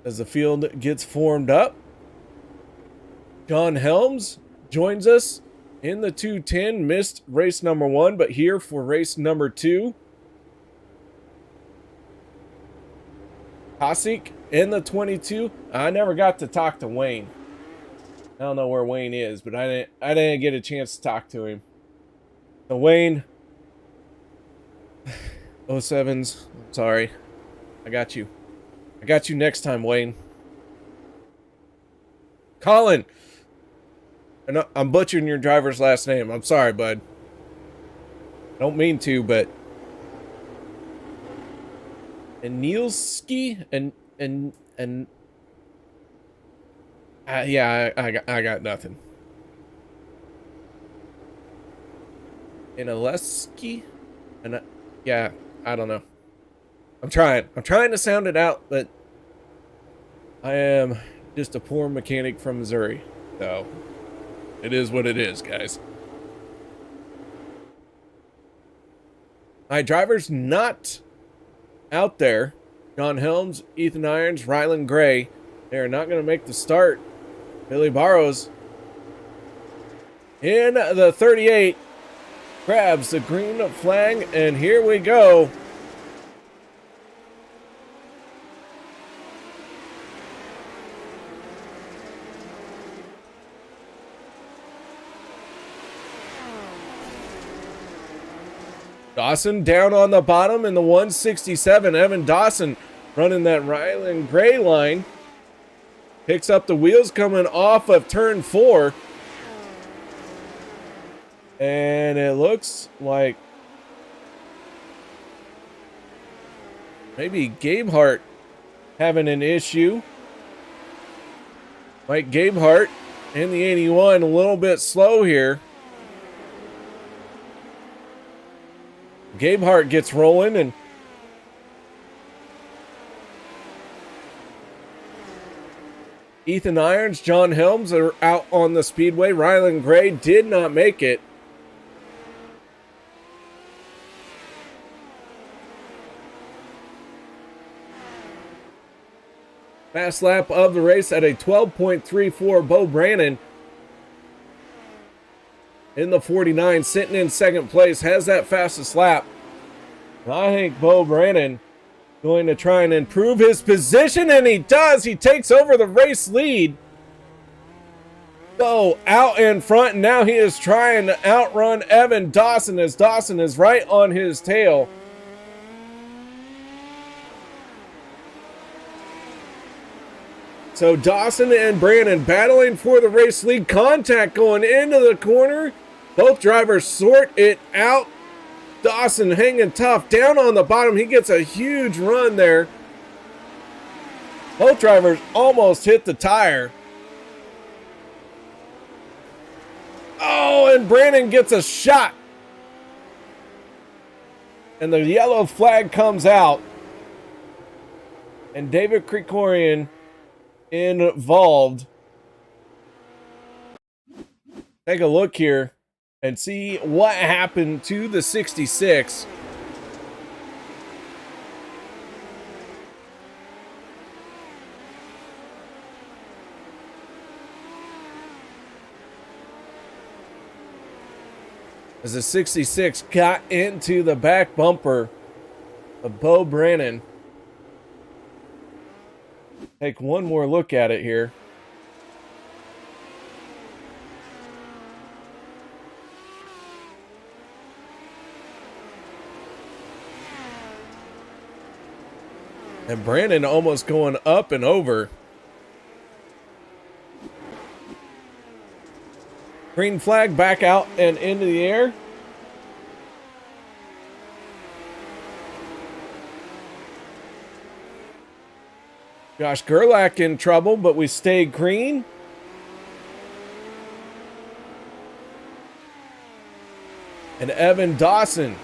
As the field gets formed up, John Helms joins us in the 210. Missed race number 1, but here for race number 2. Hasik in the 22. I never got to talk to Wayne. I don't know where Wayne is, but I didn't get a chance to talk to him. So Wayne, 07s, I'm sorry. I got you. I got you next time, Wayne. Colin. I'm butchering your driver's last name. I'm sorry, bud. Don't mean to, but Nielski and yeah, I got nothing. And Aleski, and yeah, I don't know. I'm trying to sound it out, but I am just a poor mechanic from Missouri, so it is what it is, guys. My driver's not out there. John Helms, Ethan Irons, Rylan Gray. They are not going to make the start. Billy Barrows in the 38 grabs the green flag, and here we go. Dawson down on the bottom in the 167. Evan Dawson running that Rylan Gray line. Picks up the wheels coming off of turn 4. And it looks like maybe Gabehart having an issue. Mike Gabehart in the 81, a little bit slow here. Gabehart gets rolling, and Ethan Irons, John Helms are out on the speedway. Rylan Gray did not make it. Fast lap of the race at a 12.34. Bo Brannon in the 49, sitting in second place, has that fastest lap. I think Bo Brannon going to try and improve his position, and he does. He takes over the race lead. Bo out in front, and now he is trying to outrun Evan Dawson as Dawson is right on his tail. So Dawson and Brannon battling for the race lead. Contact going into the corner. Both drivers sort it out. Dawson hanging tough down on the bottom. He gets a huge run there. Both drivers almost hit the tire. Oh, and Brannon gets a shot. And the yellow flag comes out. And David Krikorian involved. Take a look here and see what happened to the 66. As the 66 got into the back bumper of Bo Brannon. take one more look at it here. And Brandon almost going up and over. Green flag back out and into the air. Josh Gerlach in trouble, but we stay green. And Evan Dawson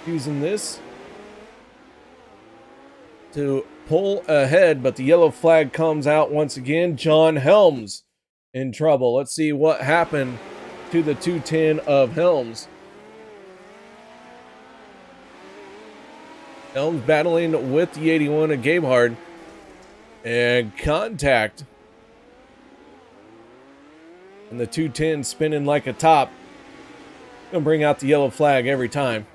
using this to pull ahead, but the yellow flag comes out once again. John Helms in trouble. Let's see what happened to the 210 of Helms. Helms battling with the 81 of Gabehard. And contact. And the 210 spinning like a top. Gonna bring out the yellow flag every time.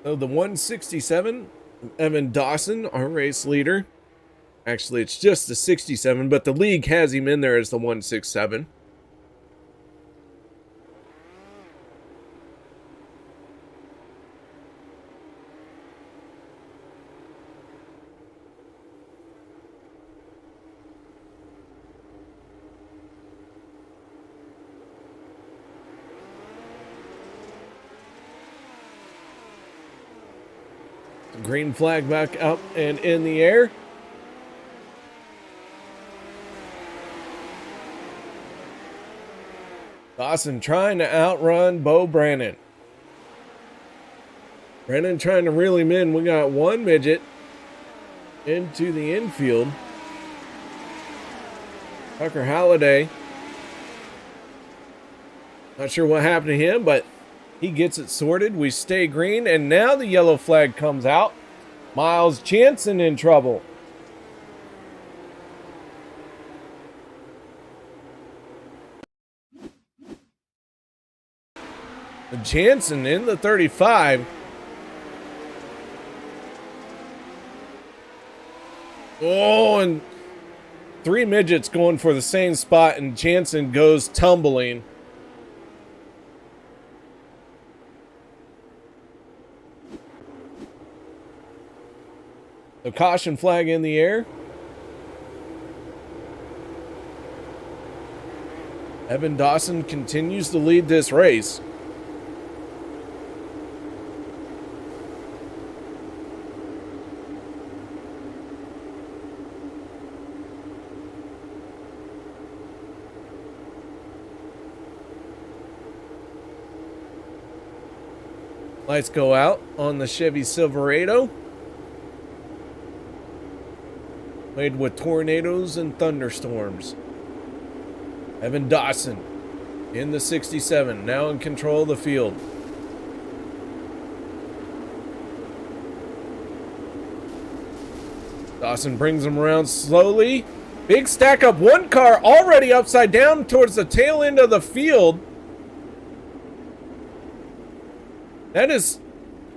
So the 167, Evan Dawson, our race leader. Actually, it's just the 67, but the league has him in there as the 167. Green flag back up and in the air. Dawson trying to outrun Bo Brannon. Brannon trying to reel him in. We got one midget into the infield. Tucker Halliday. Not sure what happened to him, but he gets it sorted. We stay green, and now the yellow flag comes out. Miles Jansen in trouble. Jansen in the 35. Oh, and three midgets going for the same spot, and Jansen goes tumbling. The caution flag in the air. Evan Dawson continues to lead this race. Lights go out on the Chevy Silverado. Made with tornadoes and thunderstorms. Evan Dawson in the 67, now in control of the field. Dawson brings him around slowly. Big stack up, one car already upside down towards the tail end of the field. That is,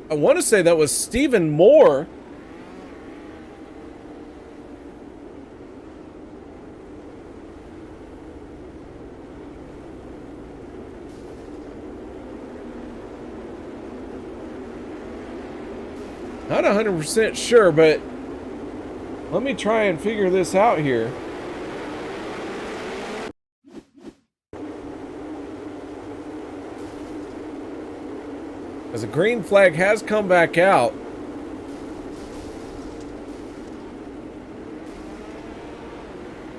I want to say that was Stephen Moore. Not 100% sure, but let me try and figure this out here. As a green flag has come back out.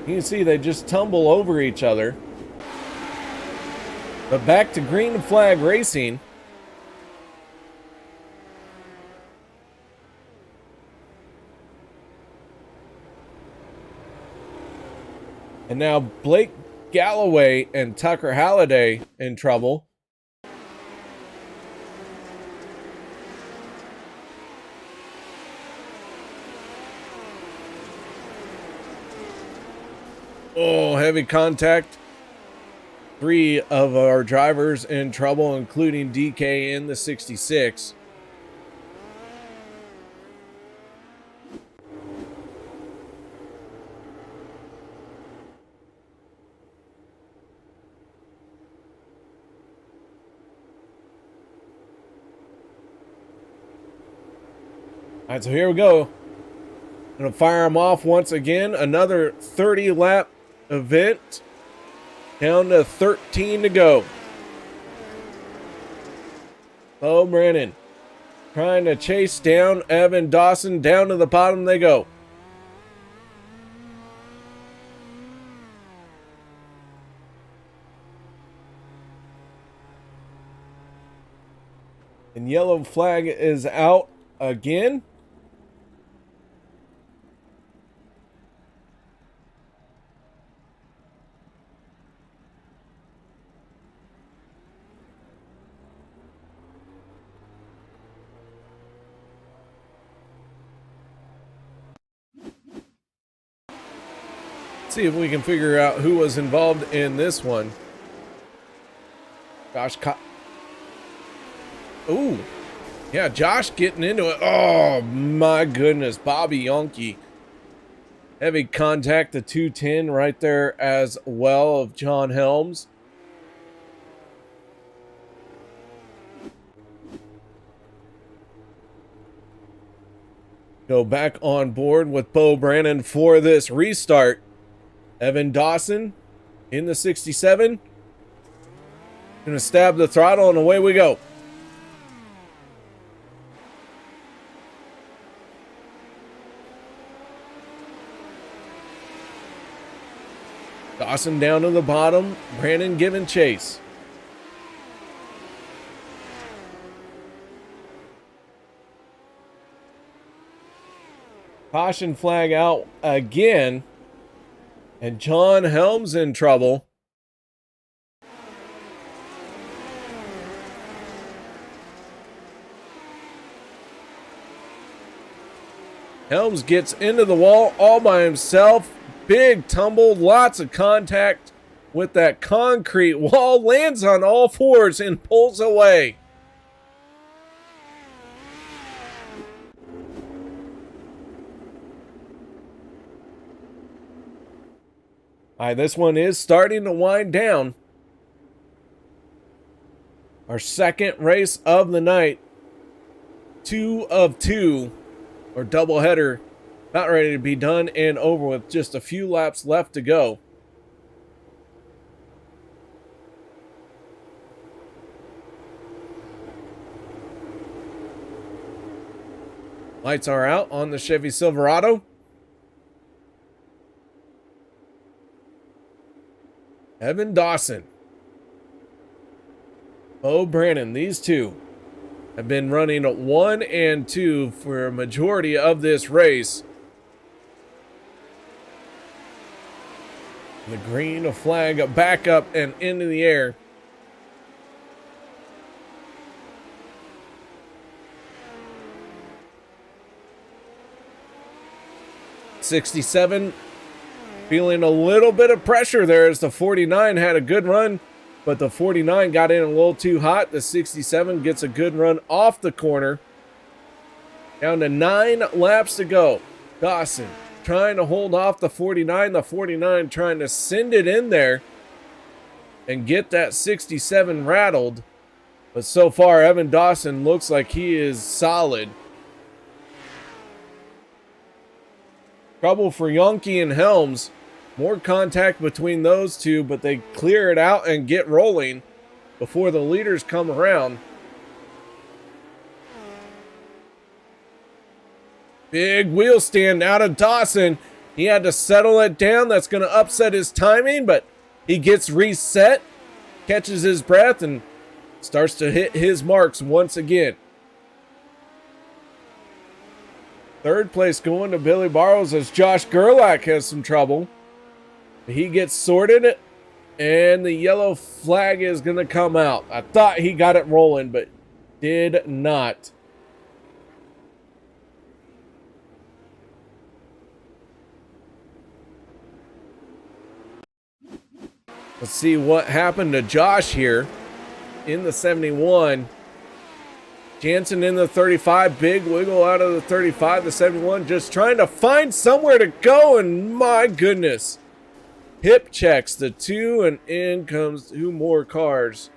You can see they just tumble over each other. But back to green flag racing. And now Blake Galloway and Tucker Halliday in trouble. Oh, heavy contact 3 of our drivers in trouble, including DK in the 66. All right, so here we go. Gonna fire them off once again. Another 30 lap event. Down to 13 to go. Bo Brennan trying to chase down Evan Dawson. Down to the bottom they go. And yellow flag is out again. See if we can figure out who was involved in this one. Ooh. Yeah, Josh getting into it. Oh, my goodness. Bobby Yonke. Heavy contact, the 210 right there as well of John Helms. Go back on board with Bo Brannon for this restart. Evan Dawson in the 67. Gonna stab the throttle and away we go. Dawson down to the bottom. Brandon giving chase. Caution flag out again. And John Helms in trouble. Helms gets into the wall all by himself. Big tumble, lots of contact with that concrete wall. Lands on all fours and pulls away. All right, this one is starting to wind down. Our second race of the night. 2 of 2, or doubleheader, about ready to be done and over with. Just a few laps left to go. Lights are out on the Chevy Silverado. Evan Dawson, Bo Brannon, these two have been running 1 and 2 for a majority of this race. The green flag back up and into the air. '67 feeling a little bit of pressure there as the 49 had a good run, but the 49 got in a little too hot. The 67 gets a good run off the corner. Down to 9 laps to go. Dawson trying to hold off the 49. The 49 trying to send it in there and get that 67 rattled. But so far, Evan Dawson looks like he is solid. Trouble for Yonke and Helms. More contact between those two, but they clear it out and get rolling before the leaders come around. Big wheel stand out of Dawson. He had to settle it down. That's going to upset his timing, but he gets reset, catches his breath, and starts to hit his marks once again. Third place going to Billy Barrows as Josh Gerlach has some trouble. He gets sorted, and the yellow flag is going to come out. I thought he got it rolling, but did not. Let's see what happened to Josh here in the 71. Jansen in the 35, big wiggle out of the 35, the 71, just trying to find somewhere to go, and my goodness. Hip checks the 2, and in comes 2 more cars.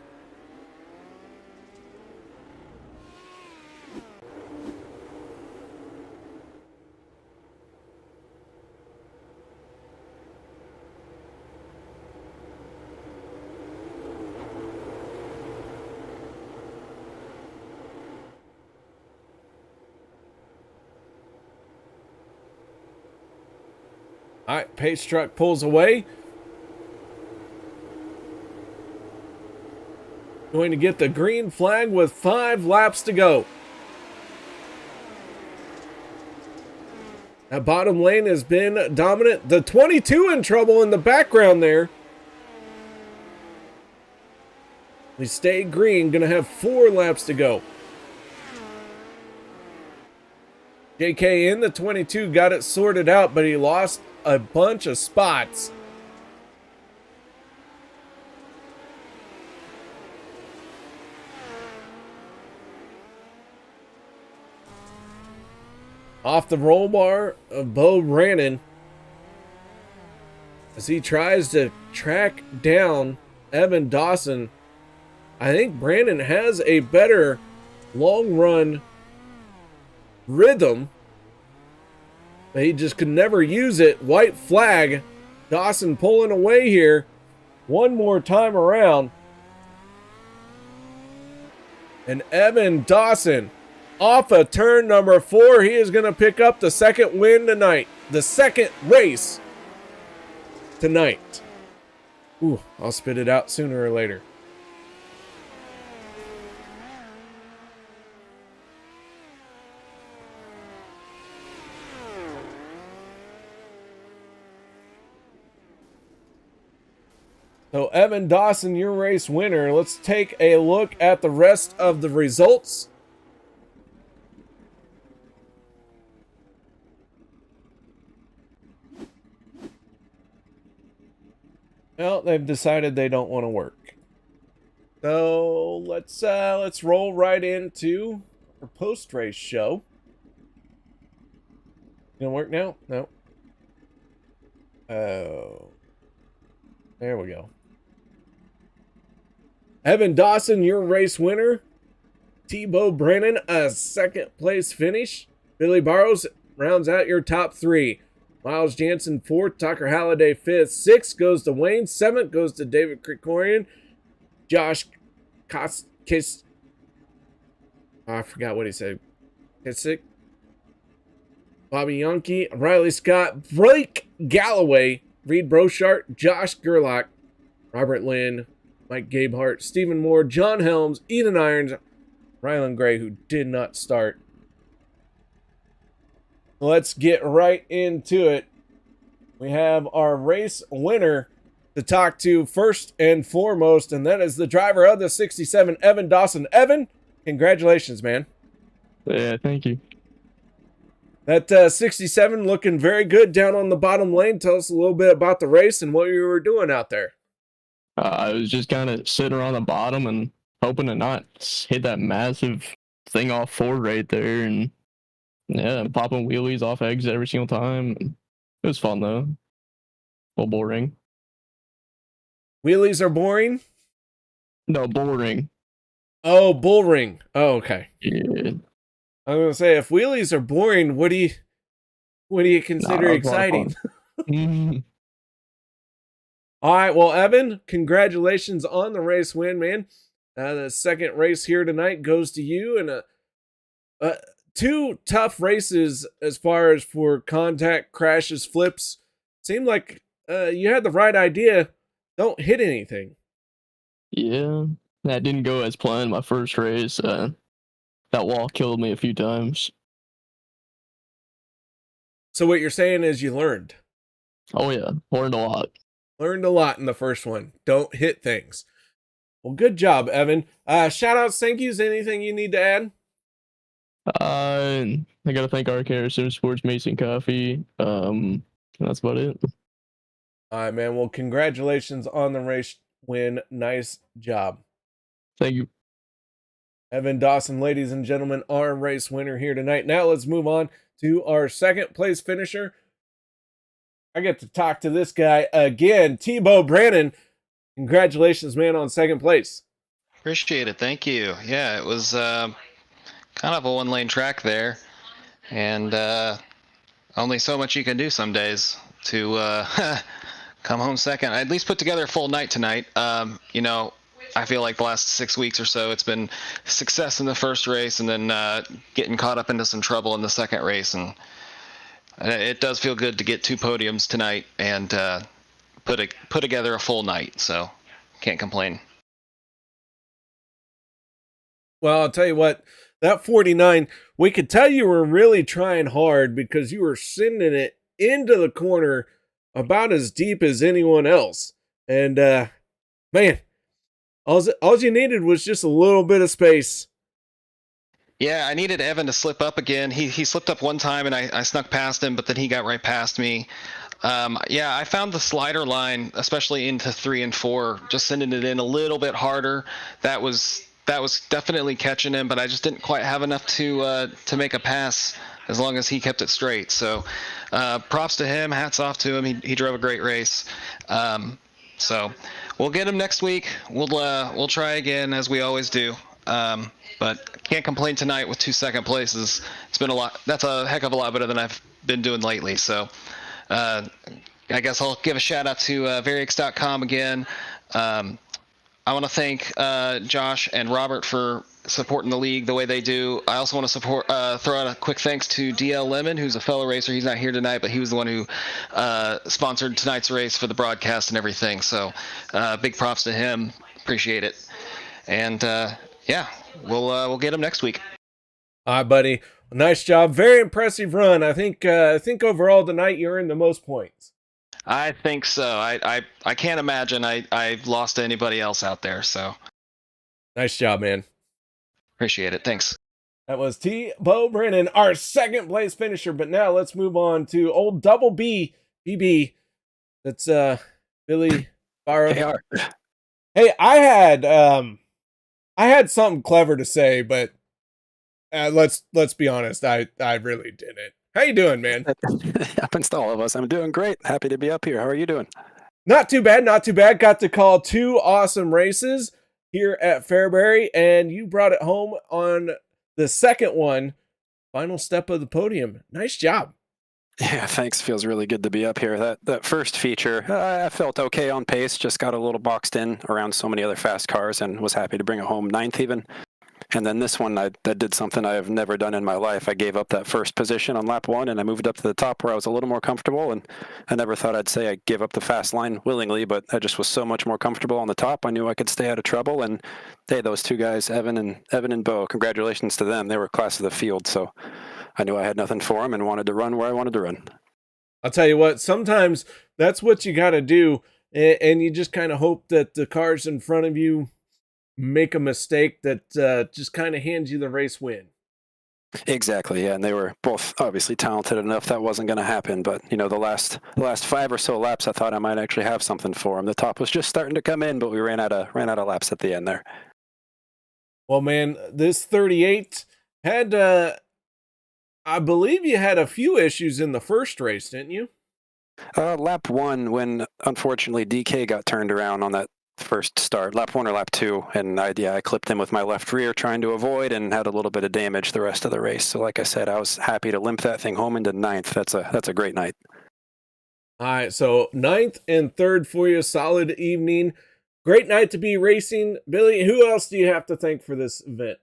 All right, pace truck pulls away. Going to get the green flag with 5 laps to go. That bottom lane has been dominant. The 22 in trouble in the background there. We stay green, gonna have 4 laps to go. JK in the 22 got it sorted out, but he lost a bunch of spots. Off the roll bar of Bo Brannon as he tries to track down Evan Dawson. I think Brandon has a better long run rhythm, but he just could never use it. White flag. Dawson pulling away here one more time around. And Evan Dawson off of turn number 4. He is going to pick up the second win tonight. The second race tonight. Ooh, I'll spit it out sooner or later. So Evan Dawson, your race winner. Let's take a look at the rest of the results. Well, they've decided they don't want to work. So let's roll right into our post-race show. Gonna work now? No. Oh. There we go. Evan Dawson, your race winner. T-Bo Brennan, a second place finish. Billy Barrows rounds out your top 3. Miles Jansen 4th, Tucker Halliday 5th, 6th goes to Wayne, 7th goes to David Krikorian. Josh I forgot what he said. Kissick. Bobby Yankee, Riley Scott, Blake Galloway, Reed Brochart, Josh Gerlach, Robert Lynn, Mike Gabehart, Stephen Moore, John Helms, Eden Irons, Rylan Gray, who did not start. Let's get right into it. We have our race winner to talk to first and foremost, and that is the driver of the 67, Evan Dawson. Evan, congratulations, man. Yeah, thank you. That 67 looking very good down on the bottom lane. Tell us a little bit about the race and what you were doing out there. I was just kind of sitting around the bottom and hoping to not hit that massive thing off forward right there, and yeah, popping wheelies off exit every single time. It was fun though. A little boring. Wheelies are boring? No, boring. Oh, bull ring. Oh, okay. Yeah. I'm gonna say, if wheelies are boring, what do you consider exciting? All right, well, Evan, congratulations on the race win, man. The second race here tonight goes to you, and 2 tough races as far as for contact, crashes, flips. Seemed like you had the right idea. Don't hit anything. Yeah, that didn't go as planned. My first race, that wall killed me a few times. So what you're saying is you learned. Oh yeah, learned a lot. Learned a lot in the first one. Don't hit things. Well, good job, Evan. Shout outs, thank yous, anything you need to add? I gotta thank RK Sim Sports, Mason Coffee. That's about it. All right, man. Well, congratulations on the race win. Nice job. Thank you. Evan Dawson, ladies and gentlemen, our race winner here tonight. Now let's move on to our second place finisher. I get to talk to this guy again, Tebow Brannon. Congratulations, man, on second place. Appreciate it. Thank you. Yeah, it was kind of a one-lane track there, and only so much you can do some days to come home second. I at least put together a full night tonight. You know, I feel like the last 6 weeks or so, it's been success in the first race and then getting caught up into some trouble in the second race. And it does feel good to get 2 podiums tonight and put together a full night. So can't complain. Well, I'll tell you what, that 49, we could tell you were really trying hard because you were sending it into the corner about as deep as anyone else. And, man, all you needed was just a little bit of space. Yeah, I needed Evan to slip up again. He slipped up one time, and I snuck past him, but then he got right past me. Yeah, I found the slider line, especially into 3 and 4, just sending it in a little bit harder. That was definitely catching him, but I just didn't quite have enough to make a pass as long as he kept it straight. So props to him, hats off to him. He drove a great race. So we'll get him next week. We'll try again as we always do. But can't complain tonight with 2 second places. It's been a lot. That's a heck of a lot better than I've been doing lately. So I guess I'll give a shout out to Varix.com again. I want to thank Josh and Robert for supporting the league the way they do. I also want to throw out a quick thanks to DL Lemon, who's a fellow racer. He's not here tonight, but he was the one who sponsored tonight's race for the broadcast and everything. So big props to him. Appreciate it. And yeah, we'll get him next week. All right, buddy. Nice job. Very impressive run. I think overall tonight you earned the most points. I think so. I can't imagine I've lost to anybody else out there. So nice job, man. Appreciate it. Thanks. That was Tebow Brannon, our second place finisher. But now let's move on to old Double B BB. That's Billy Barrow. Hey, I had something clever to say, but let's be honest. I really didn't. How you doing, man? Happens to all of us. I'm doing great. Happy to be up here. How are you doing? Not too bad. Not too bad. Got to call 2 awesome races here at Fairbury, and you brought it home on the second one. Final step of the podium. Nice job. Yeah, thanks. Feels really good to be up here. That first feature, I felt okay on pace. Just got a little boxed in around so many other fast cars, and was happy to bring it home 9th even. And then this one, I did something I have never done in my life. I gave up that first position on lap 1, and I moved up to the top where I was a little more comfortable. And I never thought I'd say I gave up the fast line willingly, but I just was so much more comfortable on the top. I knew I could stay out of trouble. And hey, those 2 guys, Evan and Bo, congratulations to them. They were class of the field, so I knew I had nothing for them and wanted to run where I wanted to run. I'll tell you what, sometimes that's what you got to do, and you just kind of hope that the cars in front of you make a mistake that just kind of hands you the race win. Exactly, yeah, and they were both obviously talented enough that wasn't going to happen. But you know, the last 5 or so laps, I thought I might actually have something for them. The top was just starting to come in, but we ran out of laps at the end there. Well, man, this 38 had, I believe you had a few issues in the first race, didn't you? Lap 1, when unfortunately DK got turned around on that first start, lap 1 or lap 2, and I clipped him with my left rear trying to avoid, and had a little bit of damage the rest of the race. So like I said, I was happy to limp that thing home into 9th. That's a great night. All right, so 9th and 3rd for you. Solid evening. Great night to be racing. Billy, who else do you have to thank for this event?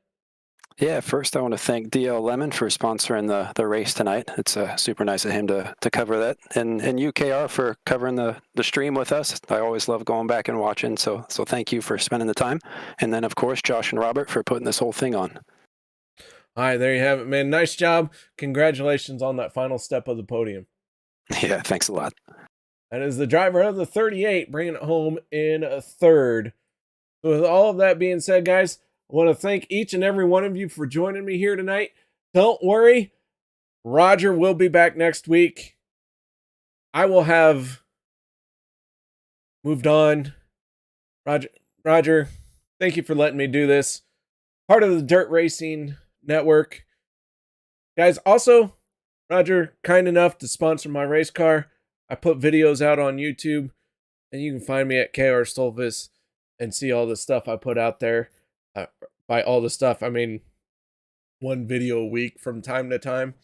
Yeah, first I want to thank DL Lemon for sponsoring the race tonight. It's super nice of him to cover that, and UKR for covering the stream with us. I always love going back and watching, so thank you for spending the time. And then, of course, Josh and Robert for putting this whole thing on. All right, there you have it, man. Nice job. Congratulations on that final step of the podium. Yeah, thanks a lot. That is the driver of the 38, bringing it home in 3rd. So with all of that being said, guys, I want to thank each and every one of you for joining me here tonight. Don't worry, Roger will be back next week. I will have moved on. Roger, thank you for letting me do this. Part of the Dirt Racing Network. Guys, also, Roger, kind enough to sponsor my race car. I put videos out on YouTube, and you can find me at KR Stolfus and see all the stuff I put out there. By all the stuff, I mean one video a week from time to time.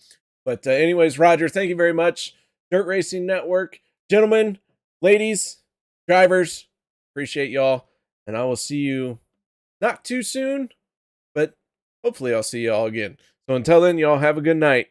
But anyways, Roger, thank you very much. Dirt Racing Network. Gentlemen, ladies, drivers, appreciate y'all. And I will see you not too soon, but hopefully I'll see y'all again. So until then, y'all have a good night.